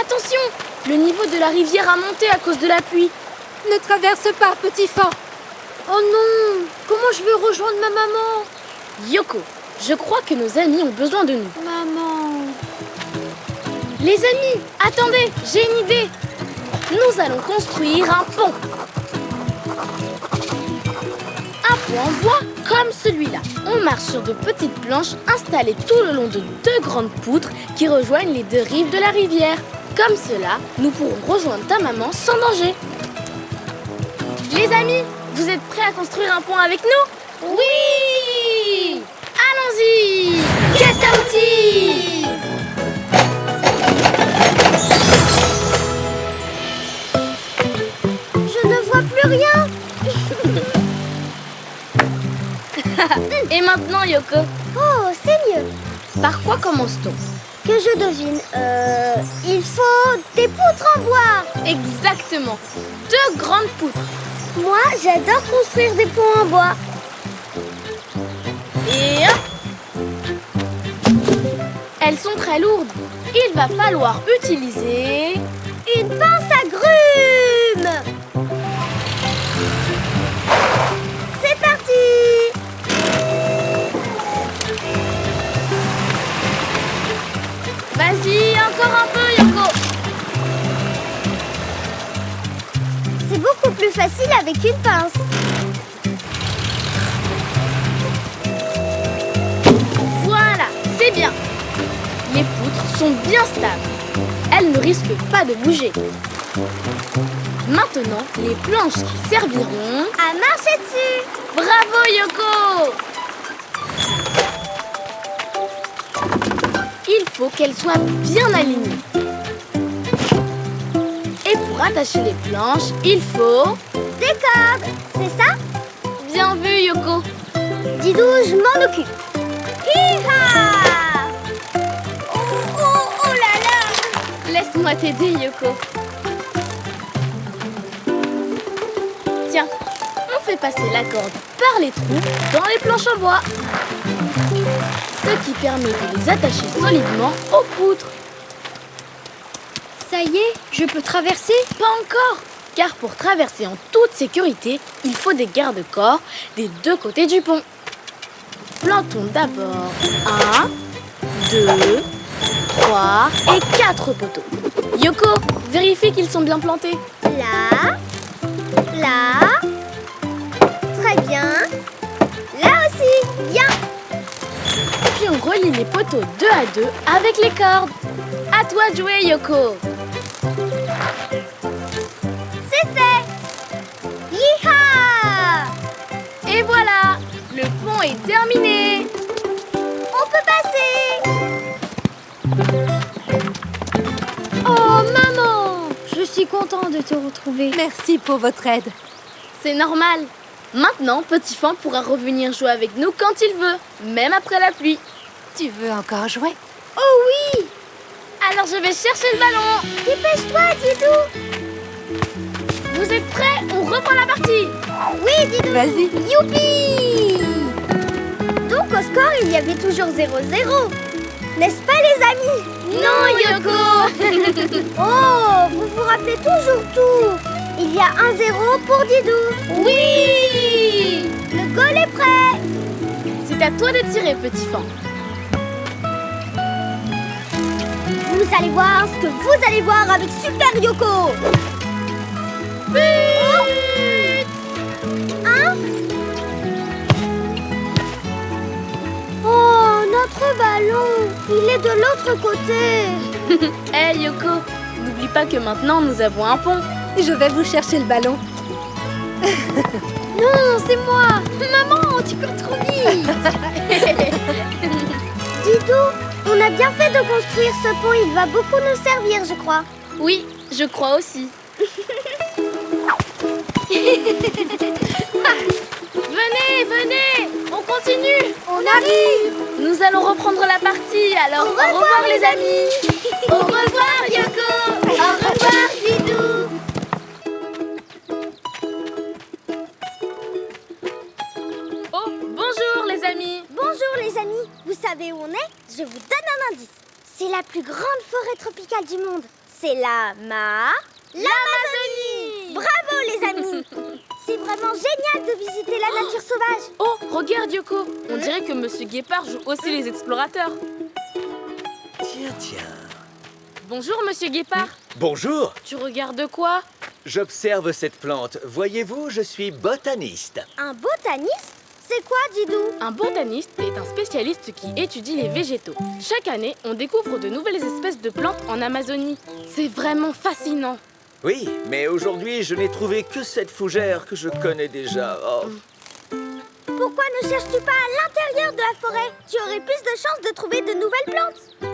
Attention, le niveau de la rivière a monté à cause de la pluie. Ne traverse pas, petit fort. Oh non. Comment je vais rejoindre ma maman? Yoko, je crois que nos amis ont besoin de nous. Maman. Les amis, attendez, j'ai une idée. Nous allons construire un pont. Un pont en bois comme celui-là. On marche sur de petites planches installées tout le long de deux grandes poutres qui rejoignent les deux rives de la rivière. Comme cela, nous pourrons rejoindre ta maman sans danger. Les amis, vous êtes prêts à construire un pont avec nous? Oui! Allons-y! Caisse à outils! Je ne vois plus rien. Et maintenant, Yoko, Oh, c'est mieux. par quoi commence-t-on? Que je devine. Il faut des poutres en bois. Exactement. Deux grandes poutres. Moi, j'adore construire des ponts en bois. Et hop! Elles sont très lourdes. Il va falloir utiliser... Une pince à grumes. C'est parti. Vas-y, encore un peu, Yoko. C'est beaucoup plus facile avec une pince. Voilà, c'est bien. Les poutres sont bien stables. Elles ne risquent pas de bouger. Maintenant, les planches qui serviront... À marcher dessus. Bravo, Yoko! Il faut qu'elles soient bien alignées. Et pour attacher les planches, il faut... Des cordes. C'est ça? Bien vu, Yoko! Didou, je m'en occupe. Hi-ha! Oh là là! Laisse-moi t'aider, Yoko. Tiens, on fait passer la corde par les trous dans les planches en bois. Ce qui permet de les attacher solidement aux poutres. Ça y est, je peux traverser? Pas encore, car pour traverser en toute sécurité, il faut des garde-corps des deux côtés du pont. Plantons d'abord 1, 2, 3 et 4 poteaux. Yoko, vérifie qu'ils sont bien plantés. Là, Là. Très bien. Là aussi. Bien. Et puis on relie les poteaux 2 à 2 avec les cordes. À toi de jouer, Yoko. C'est fait. Yeeha! Et voilà, le pont est terminé. On peut passer. Oh, maman! Je suis contente de te retrouver. Merci pour votre aide. C'est normal. Maintenant, Petit Fan pourra revenir jouer avec nous quand il veut, même après la pluie. Tu veux encore jouer? Oh oui! Alors je vais chercher le ballon. Dépêche-toi, Didou! Vous êtes prêts? On reprend la partie. Oui, Didou! Vas-y. Youpi! Donc au score, il y avait toujours 0-0. N'est-ce pas, les amis? Non, Yoko. Oh, vous vous rappelez toujours tout. Il y a 1-0 pour Didou. Oui! Le goal est prêt. C'est à toi de tirer, Petit Fan. Vous allez voir ce que vous allez voir avec Super Yoko. But! Hein? Oh, notre ballon. Il est de l'autre côté. Hey, Yoko, n'oublie pas que maintenant nous avons un pont. Je vais vous chercher le ballon. Non, c'est moi. Maman, tu cours trop vite. Didou, on a bien fait de construire ce pont. Il va beaucoup nous servir, je crois. Oui, je crois aussi. Venez, venez, on continue. On arrive. Nous allons reprendre la partie, alors au revoir les amis. Au revoir, Yoko. Au revoir, Didou. Oh, bonjour les amis. Bonjour, les amis. Vous savez où on est? Je vous donne un indice. C'est la plus grande forêt tropicale du monde. C'est l'Amazonie. Bravo, les amis. C'est vraiment génial de visiter la nature sauvage. Oh, regarde Yoko, on dirait que Monsieur Guépard joue aussi les explorateurs. Tiens. Bonjour Monsieur Guépard. Bonjour. Tu regardes quoi? J'observe cette plante. Voyez-vous, je suis botaniste. Un botaniste? C'est quoi, Didou? Un botaniste est un spécialiste qui étudie les végétaux. Chaque année, on découvre de nouvelles espèces de plantes en Amazonie. C'est vraiment fascinant. Oui, mais aujourd'hui, je n'ai trouvé que cette fougère que je connais déjà. Oh. Pourquoi ne cherches-tu pas à l'intérieur de la forêt? Tu aurais plus de chances de trouver de nouvelles plantes.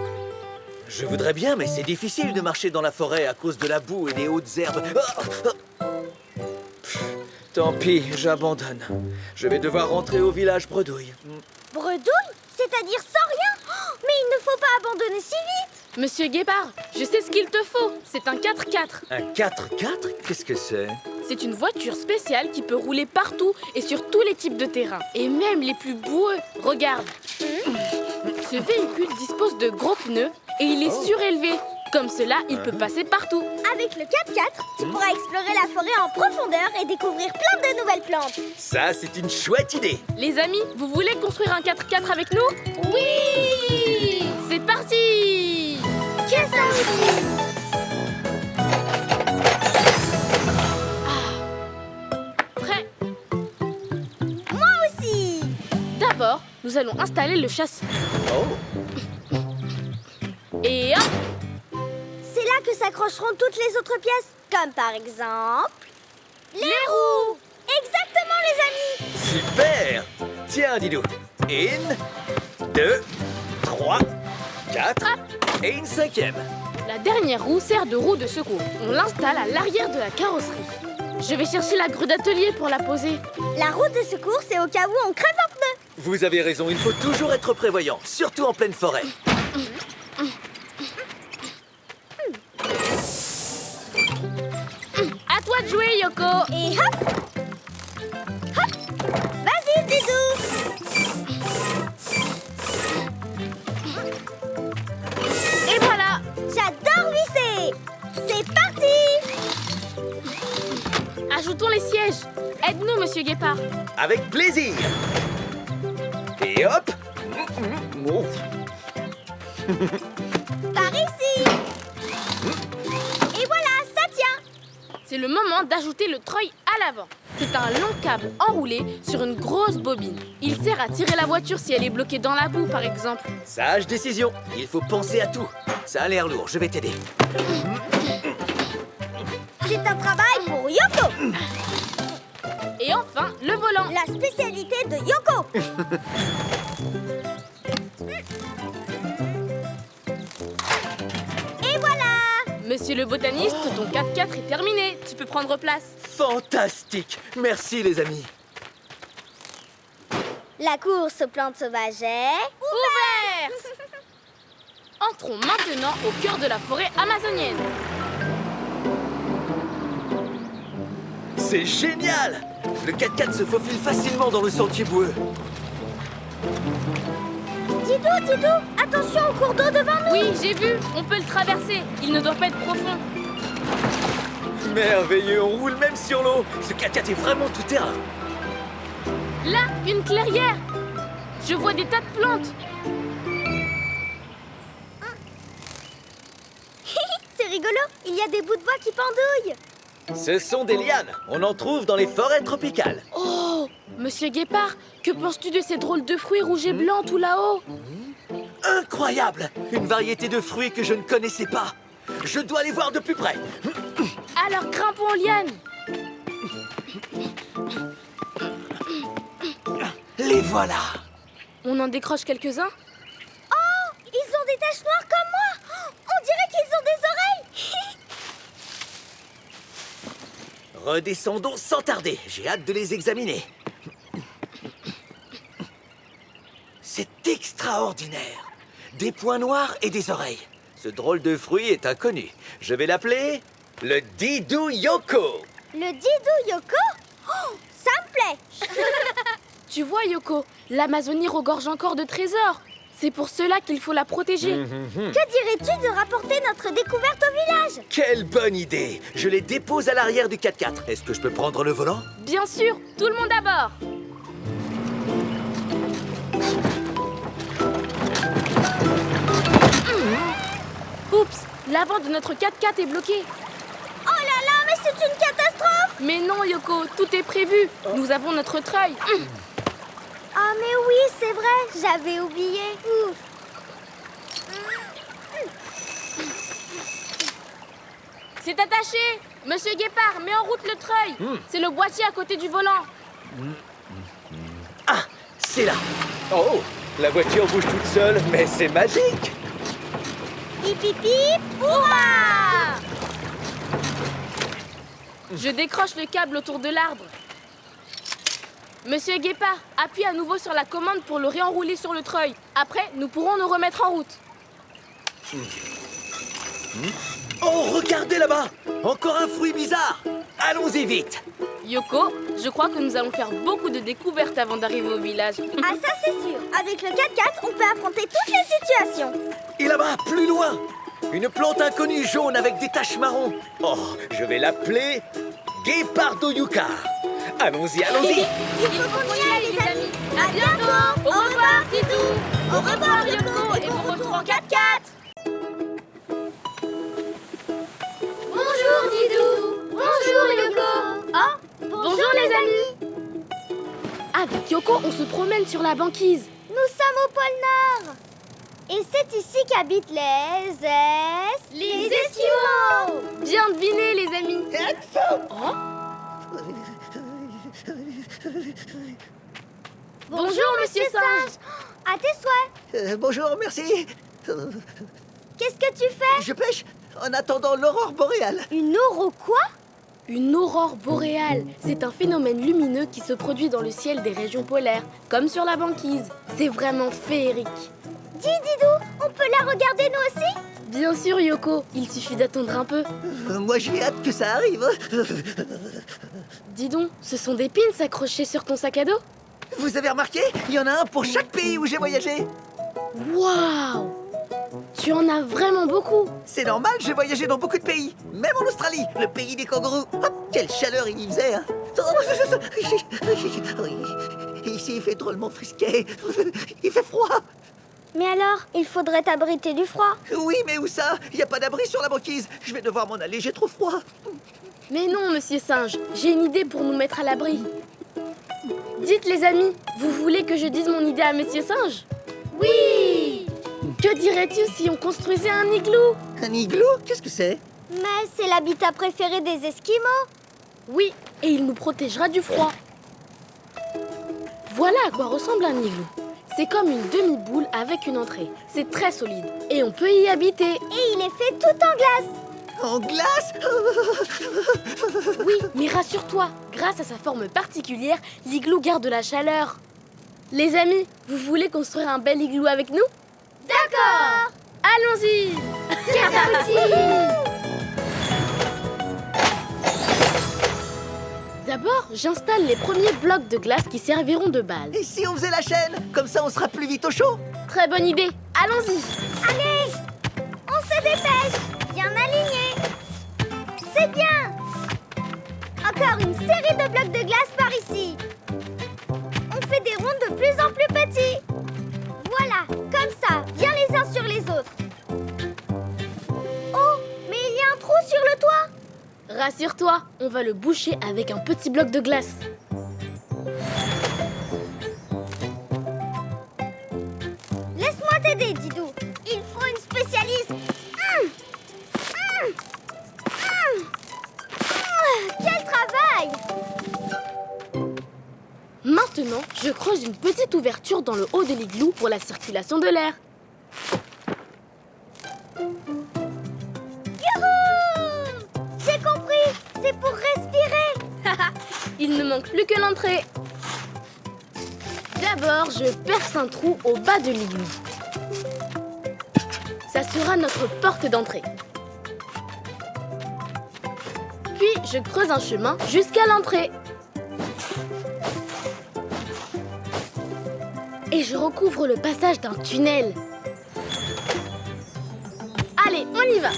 Je voudrais bien, mais c'est difficile de marcher dans la forêt à cause de la boue et des hautes herbes. Tant pis, j'abandonne. Je vais devoir rentrer au village Bredouille. Bredouille? C'est-à-dire sans rien? Oh, mais il ne faut pas abandonner si vite. Monsieur Guépard, je sais ce qu'il te faut. C'est un 4x4. Un 4x4? Qu'est-ce que c'est? C'est une voiture spéciale qui peut rouler partout et sur tous les types de terrains. Et même les plus boueux. Regarde. Ce véhicule dispose de gros pneus et il est surélevé. Comme cela, il peut passer partout. Avec le 4x4, tu pourras explorer la forêt en profondeur et découvrir plein de nouvelles plantes. Ça, c'est une chouette idée. Les amis, vous voulez construire un 4x4 avec nous? Oui! C'est parti! Qu'est-ce que ça vous dit? Prêt? Moi aussi! D'abord, nous allons installer le châssis. Oh, Et hop! C'est là que s'accrocheront toutes les autres pièces, comme par exemple... les roues! Exactement, les amis! super! Tiens, Didou. 1, 2, 3, 4 et une 5e. La dernière roue sert de roue de secours. On l'installe à l'arrière de la carrosserie. Je vais chercher la grue d'atelier pour la poser. La roue de secours, c'est au cas où on crève un pneu. Vous avez raison, il faut toujours être prévoyant, surtout en pleine forêt. À toi de jouer, Yoko! Et hop! Hop! Vas-y, Didou! Et voilà! J'adore visser! C'est parti! Ajoutons les sièges. Aide-nous, Monsieur Guépard. Avec plaisir. Et hop. Oh. Par ici! Et voilà, ça tient! C'est le moment d'ajouter le treuil à l'avant. C'est un long câble enroulé sur une grosse bobine. Il sert à tirer la voiture si elle est bloquée dans la boue, par exemple. Sage décision. Il faut penser à tout. Ça a l'air lourd, je vais t'aider. C'est un travail pour Yoko. Et enfin, le volant. La spécialité de Yoko. Et voilà. Monsieur le botaniste, ton 4x4 est terminé. Tu peux prendre place. Fantastique. Merci les amis. La course aux plantes sauvages est... Ouverte. Entrons maintenant au cœur de la forêt amazonienne. C'est génial. Le 4x4 se faufile facilement dans le sentier boueux. Didou, attention au cours d'eau devant nous. Oui, j'ai vu. On peut le traverser. Il ne doit pas être profond. Merveilleux, on roule même sur l'eau. Ce 4x4 est vraiment tout terrain. Là, une clairière. Je vois des tas de plantes. C'est rigolo, il y a des bouts de bois qui pendouillent. Ce sont des lianes. On en trouve dans les forêts tropicales. Oh, Monsieur Guépard, que penses-tu de ces drôles de fruits rouges et blancs tout là-haut? Incroyable. Une variété de fruits que je ne connaissais pas. Je dois les voir de plus près. Alors grimpons aux lianes. Les voilà. On en décroche quelques-uns? Oh, ils ont des taches noires comme moi. On dirait qu'ils ont des oreilles. Redescendons sans tarder. J'ai hâte de les examiner. C'est extraordinaire. Des points noirs et des oreilles. Ce drôle de fruit est inconnu. Je vais l'appeler le Didou Yoko. Le Didou Yoko? Oh, ça me plaît. Tu vois, Yoko, l'Amazonie regorge encore de trésors. C'est pour cela qu'il faut la protéger. Que dirais-tu de rapporter notre découverte au village? Quelle bonne idée. Je les dépose à l'arrière du 4x4. Est-ce que je peux prendre le volant? Bien sûr, tout le monde à bord. Oups, l'avant de notre 4x4 est bloqué. Oh là là, mais c'est une catastrophe. Mais non, Yoko, tout est prévu. Nous avons notre treuil. Ah mais oui, c'est vrai, j'avais oublié. Ouf. C'est attaché. Monsieur Guépard, mets en route le treuil. C'est le boîtier à côté du volant. Ah, c'est là. Oh, la voiture bouge toute seule, mais c'est magique. Hip hip hip, hurrah! Je décroche le câble autour de l'arbre. Monsieur Guépard, appuie à nouveau sur la commande pour le réenrouler sur le treuil. Après, nous pourrons nous remettre en route. Oh, regardez là-bas. Encore un fruit bizarre. Allons-y vite. Yoko, je crois que nous allons faire beaucoup de découvertes avant d'arriver au village. Ah ça c'est sûr, avec le 4x4, on peut affronter toutes les situations. Et là-bas, plus loin, une plante inconnue jaune avec des taches marron. Oh, je vais l'appeler Guépardo Yucca. Allons-y, allons-y. Il faut qu'on y aille les amis. À bientôt. Au revoir, Didou. Au revoir Yoko et bon retour en 4x4. Bonjour Didou. Bonjour Yoko. Ah, bonjour les amis. Avec Yoko, on se promène sur la banquise. Nous sommes au pôle Nord. Et c'est ici qu'habitent les Esquimaux. Bien deviné, les amis. Oh. Bonjour, Monsieur Singe. À tes souhaits. Bonjour, merci. Qu'est-ce que tu fais? Je pêche en attendant l'aurore boréale. Une auro quoi? Une aurore boréale, c'est un phénomène lumineux qui se produit dans le ciel des régions polaires, comme sur la banquise. C'est vraiment féerique. Dis Didou, on peut la regarder nous aussi? Bien sûr, Yoko, il suffit d'attendre un peu. Moi, j'ai hâte que ça arrive. Dis donc, ce sont des pins accrochés sur ton sac à dos? Vous avez remarqué? Il y en a un pour chaque pays où j'ai voyagé. Waouh! Tu en as vraiment beaucoup. C'est normal, j'ai voyagé dans beaucoup de pays. Même en Australie, le pays des kangourous. Oh, quelle chaleur il y faisait, hein. Ici, il fait drôlement frisquet. Il fait froid. Mais alors, il faudrait t'abriter du froid. Oui, mais où ça? Il n'y a pas d'abri sur la banquise. Je vais devoir m'en aller, j'ai trop froid. Mais non, monsieur singe, j'ai une idée pour nous mettre à l'abri. Dites les amis, vous voulez que je dise mon idée à monsieur singe? Oui! Que dirais-tu si on construisait un igloo? Un igloo? Qu'est-ce que c'est? Mais c'est l'habitat préféré des Esquimaux. Oui, et il nous protégera du froid. Voilà à quoi ressemble un igloo. C'est comme une demi-boule avec une entrée. C'est très solide et on peut y habiter. Et il est fait tout en glace. En glace? Oui, mais rassure-toi, grâce à sa forme particulière, l'igloo garde la chaleur. Les amis, vous voulez construire un bel igloo avec nous? D'accord. Allons-y! D'abord, j'installe les premiers blocs de glace qui serviront de base. Et si on faisait la chaîne? Comme ça, on sera plus vite au chaud. Très bonne idée, allons-y! Allez, on se dépêche. Bien aligné. C'est bien. Encore une série de blocs de glace par ici. On fait des ronds de plus en plus petits. Voilà, comme ça, bien les uns sur les autres. Oh, mais il y a un trou sur le toit. Rassure-toi, on va le boucher avec un petit bloc de glace. Laisse-moi t'aider, Didou. Il faut une spécialiste. Quel travail! Maintenant, je creuse une petite ouverture dans le haut de l'igloo pour la circulation de l'air. Youhou! J'ai compris. C'est pour respirer. Il ne manque plus que l'entrée. D'abord, je perce un trou au bas de l'igloo. Ça sera notre porte d'entrée. Puis, je creuse un chemin jusqu'à l'entrée. Et je recouvre le passage d'un tunnel. Allez, on y va!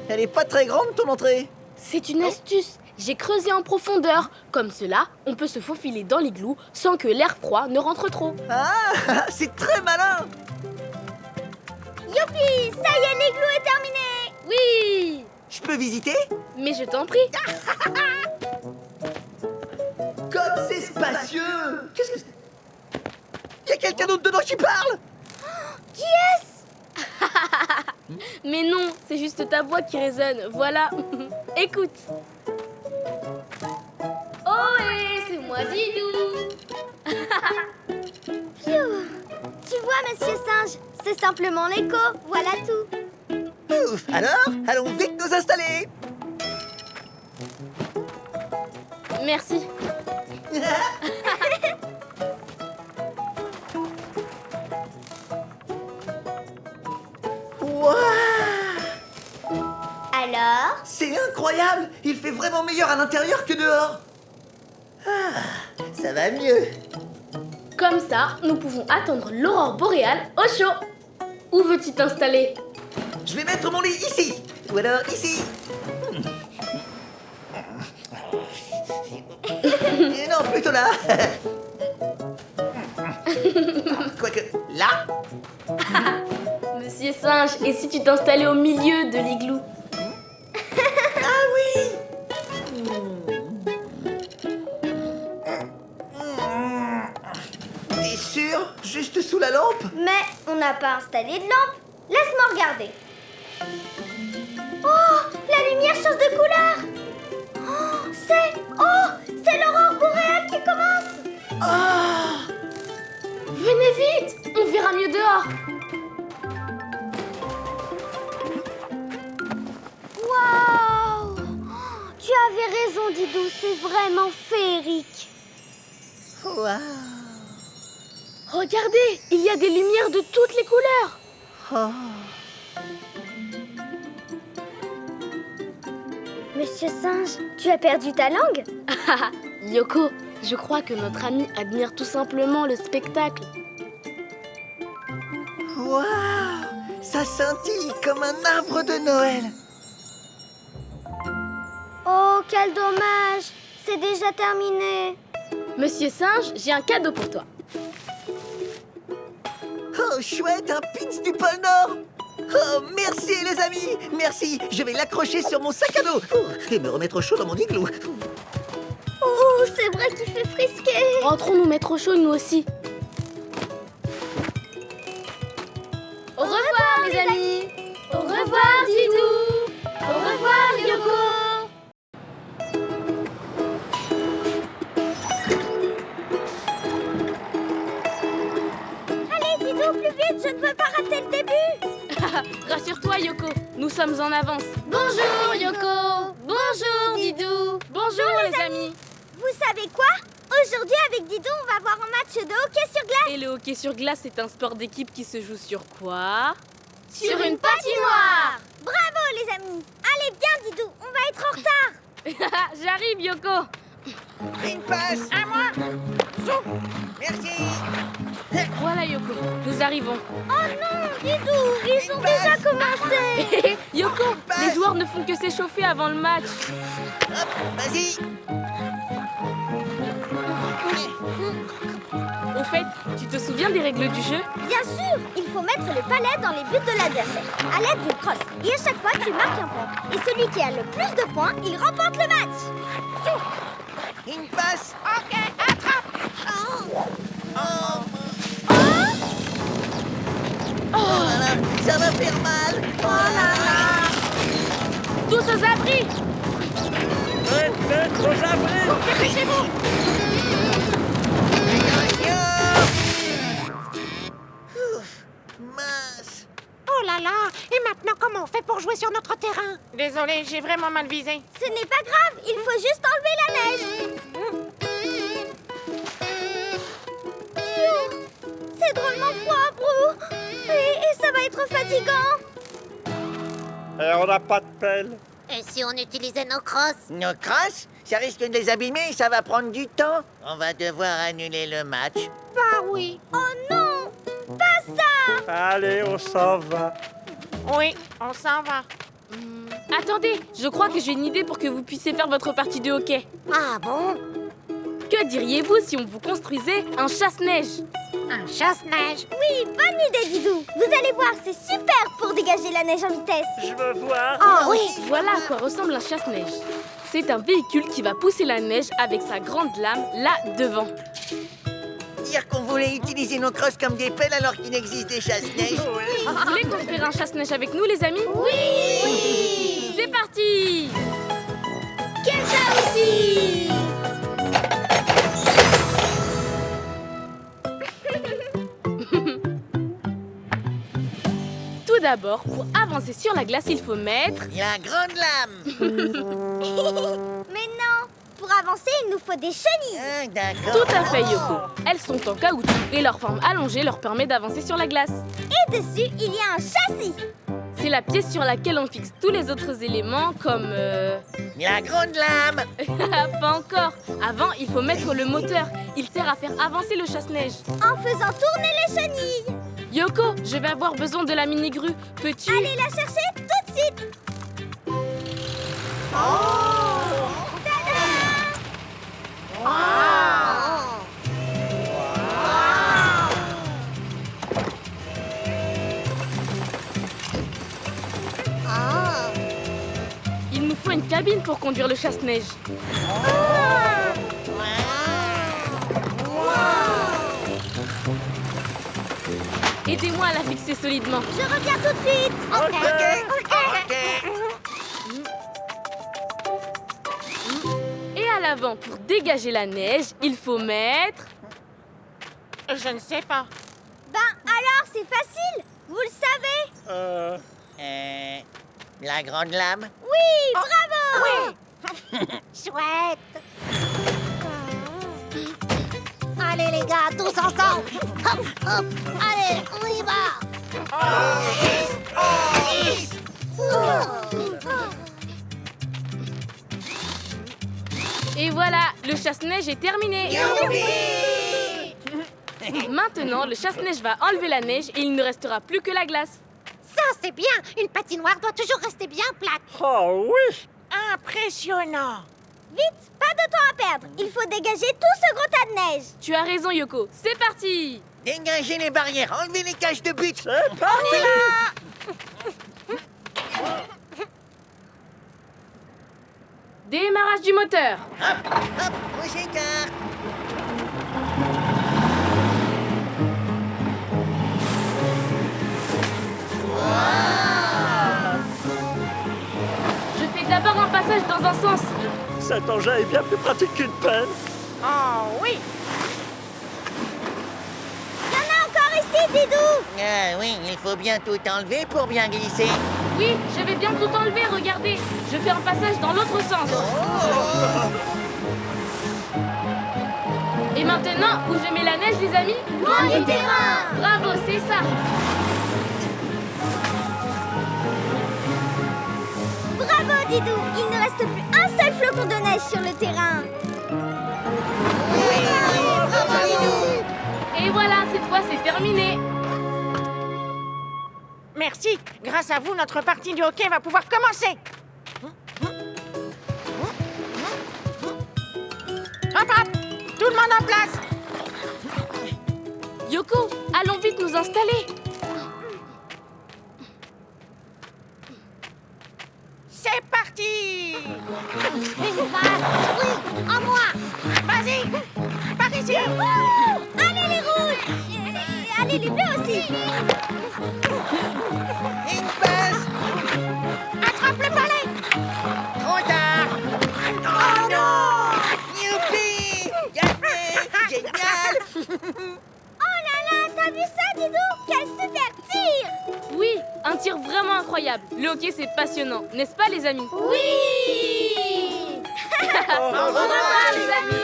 Elle est pas très grande, ton entrée. C'est une astuce. J'ai creusé en profondeur. Comme cela, on peut se faufiler dans l'igloo sans que l'air froid ne rentre trop. Ah, c'est très malin. Youpi! Ça y est, l'igloo est terminé. Oui! Je peux visiter? Mais je t'en prie. Comme c'est spacieux. Qu'est-ce que c'est? Il y a quelqu'un d'autre dedans qui parle? Qui est-ce? Mais non, c'est juste ta voix qui résonne. Voilà. Écoute. Oh, c'est moi, Didou. Pfiou. Tu vois, monsieur singe, c'est simplement l'écho. Voilà tout. Ouf, alors, allons vite nous installer. Merci. Waouh! Alors? C'est incroyable! Il fait vraiment meilleur à l'intérieur que dehors. Ah, ça va mieux. Comme ça, nous pouvons attendre l'aurore boréale au chaud. Où veux-tu t'installer? Je vais mettre mon lit ici. Ou alors ici. Et non, plutôt là. Quoique, là. Monsieur singe, et si tu t'installais au milieu de l'igloo? Ah oui. T'es sûr? Juste sous la lampe? Mais on n'a pas installé de lampe. Laisse-moi regarder. Oh, la lumière change de couleur. C'est l'aurore boréale qui commence. Ah! Venez vite, on verra mieux dehors. Waouh! Tu avais raison, Didou, c'est vraiment féerique. Waouh! Regardez, il y a des lumières de toutes les couleurs. Oh. Monsieur singe, tu as perdu ta langue? Yoko, je crois que notre ami admire tout simplement le spectacle. Waouh! Ça scintille comme un arbre de Noël. Oh, quel dommage! C'est déjà terminé. Monsieur singe, j'ai un cadeau pour toi. Oh, Oh, chouette, un pins du pôle Nord. Oh, merci les amis, merci. Je vais l'accrocher sur mon sac à dos et me remettre au chaud dans mon igloo. Oh, c'est vrai qu'il fait frisquer. Rentrons nous mettre au chaud, nous aussi. Au revoir, les amis. Au revoir, Didou. Au revoir, Yoko. Allez, Didou, plus vite, je ne veux pas rater le début. Rassure-toi, Yoko, nous sommes en avance. Bonjour, Yoko. Bonjour, Didou. Bonjour, les amis. Vous savez quoi? Aujourd'hui, avec Didou, on va voir un match de hockey sur glace. Et le hockey sur glace est un sport d'équipe qui se joue sur quoi? Sur une patinoire. Bravo, les amis. Allez, bien, Didou, on va être en retard. J'arrive, Yoko. Une passe. À moi. Merci. Voilà, Yoko, nous arrivons. Oh non, Didou, ils ont déjà commencé. Yoko, les joueurs ne font que s'échauffer avant le match. Hop, vas-y. Au fait, tu te souviens des règles du jeu? Bien sûr, il faut mettre le palais dans les buts de l'adversaire, à l'aide d'une crosse. Et à chaque fois, tu marques un point. Et celui qui a le plus de points, il remporte le match. Une passe. Ok, attrape. Oh là là, ça va faire mal. Oh là là. Tous aux abris! Faites aux abris. Dépêchez-vous! Mince. Oh là là. Et maintenant, comment on fait pour jouer sur notre terrain? Désolée, j'ai vraiment mal visé. Ce n'est pas grave, il faut juste enlever la neige. C'est drôlement froid, Brou. Et ça va être fatigant. Et on n'a pas de pelle. Et si on utilisait nos crosses? Nos crosses, ça risque de les abîmer, ça va prendre du temps. On va devoir annuler le match. Bah oui. Oh non, pas ça. Allez, on s'en va. Oui, on s'en va. Attendez, je crois que j'ai une idée pour que vous puissiez faire votre partie de hockey. Ah bon? Que diriez-vous si on vous construisait un chasse-neige? Un chasse-neige? Oui, bonne idée, Didou. Vous allez voir, c'est super pour dégager la neige en vitesse. Je veux voir. Oh oui. Voilà à quoi ressemble un chasse-neige. C'est un véhicule qui va pousser la neige avec sa grande lame là devant. Dire qu'on voulait utiliser nos crosses comme des pelles alors qu'il n'existe des chasse-neige. Vous voulez construire un chasse-neige avec nous, les amis? Oui. C'est parti! Kelsa aussi. Tout d'abord, pour avancer sur la glace, il faut mettre... La grande lame. Mais non, pour avancer, il nous faut des chenilles. Ah, d'accord. Tout à fait, Yoko. Elles sont en caoutchouc et leur forme allongée leur permet d'avancer sur la glace. Et dessus, il y a un châssis. C'est la pièce sur laquelle on fixe tous les autres éléments comme... La grande lame. Pas encore. Avant, il faut mettre le moteur. Il sert à faire avancer le chasse-neige. En faisant tourner les chenilles. Yoko, je vais avoir besoin de la mini-grue. Peux-tu... Allez la chercher tout de suite. Tada! Il nous faut une cabine pour conduire le chasse-neige. Aidez-moi à la fixer solidement. Je reviens tout de suite. Et à l'avant, pour dégager la neige, il faut mettre... Je ne sais pas. Ben alors, c'est facile. Vous le savez. La grande lame. Oui, bravo. Oui. Chouette. Allez les gars, tous ensemble. Hop, hop. Allez, on y va. Et voilà, le chasse-neige est terminé. Maintenant, le chasse-neige va enlever la neige et il ne restera plus que la glace. Ça, c'est bien. Une patinoire doit toujours rester bien plate. Oh oui. Impressionnant. Vite, pas de temps à perdre. Il faut dégager tout ce gros tas de neige. Tu as raison, Yoko. C'est parti! Dégagez les barrières, enlevez les cages de but. C'est parti! Démarrage du moteur. Hop, on s'écarte. Je fais d'abord un passage dans un sens. Cet engin est bien plus pratique qu'une pelle. Oh oui. Il y en a encore ici, Didou. Ah oui, il faut bien tout enlever pour bien glisser. Oui, je vais bien tout enlever, regardez. Je fais un passage dans l'autre sens. Et maintenant, où je mets la neige, les amis? Loin du terrain. Bravo, c'est ça. Bravo, Didou. Il ne reste plus un seul flocon de neige sur le terrain. Et voilà, cette fois, c'est terminé. Merci. Grâce à vous, notre partie du hockey va pouvoir commencer. Hop, hop. Tout le monde en place. Yoko, allons vite nous installer. C'est parti. Une passe. Oui, à moi. Vas-y. Par ici. Allez, les rouges. Allez, les bleus aussi. Une passe. Attrape le balai. Trop tard. Oh non. Youpi. Gagné. Génial. Oh là là, t'as vu ça, Didou? Quel super tir. Oui, un tir vraiment incroyable. Le hockey, c'est passionnant, n'est-ce pas, les amis? Oui. Au revoir, les amis.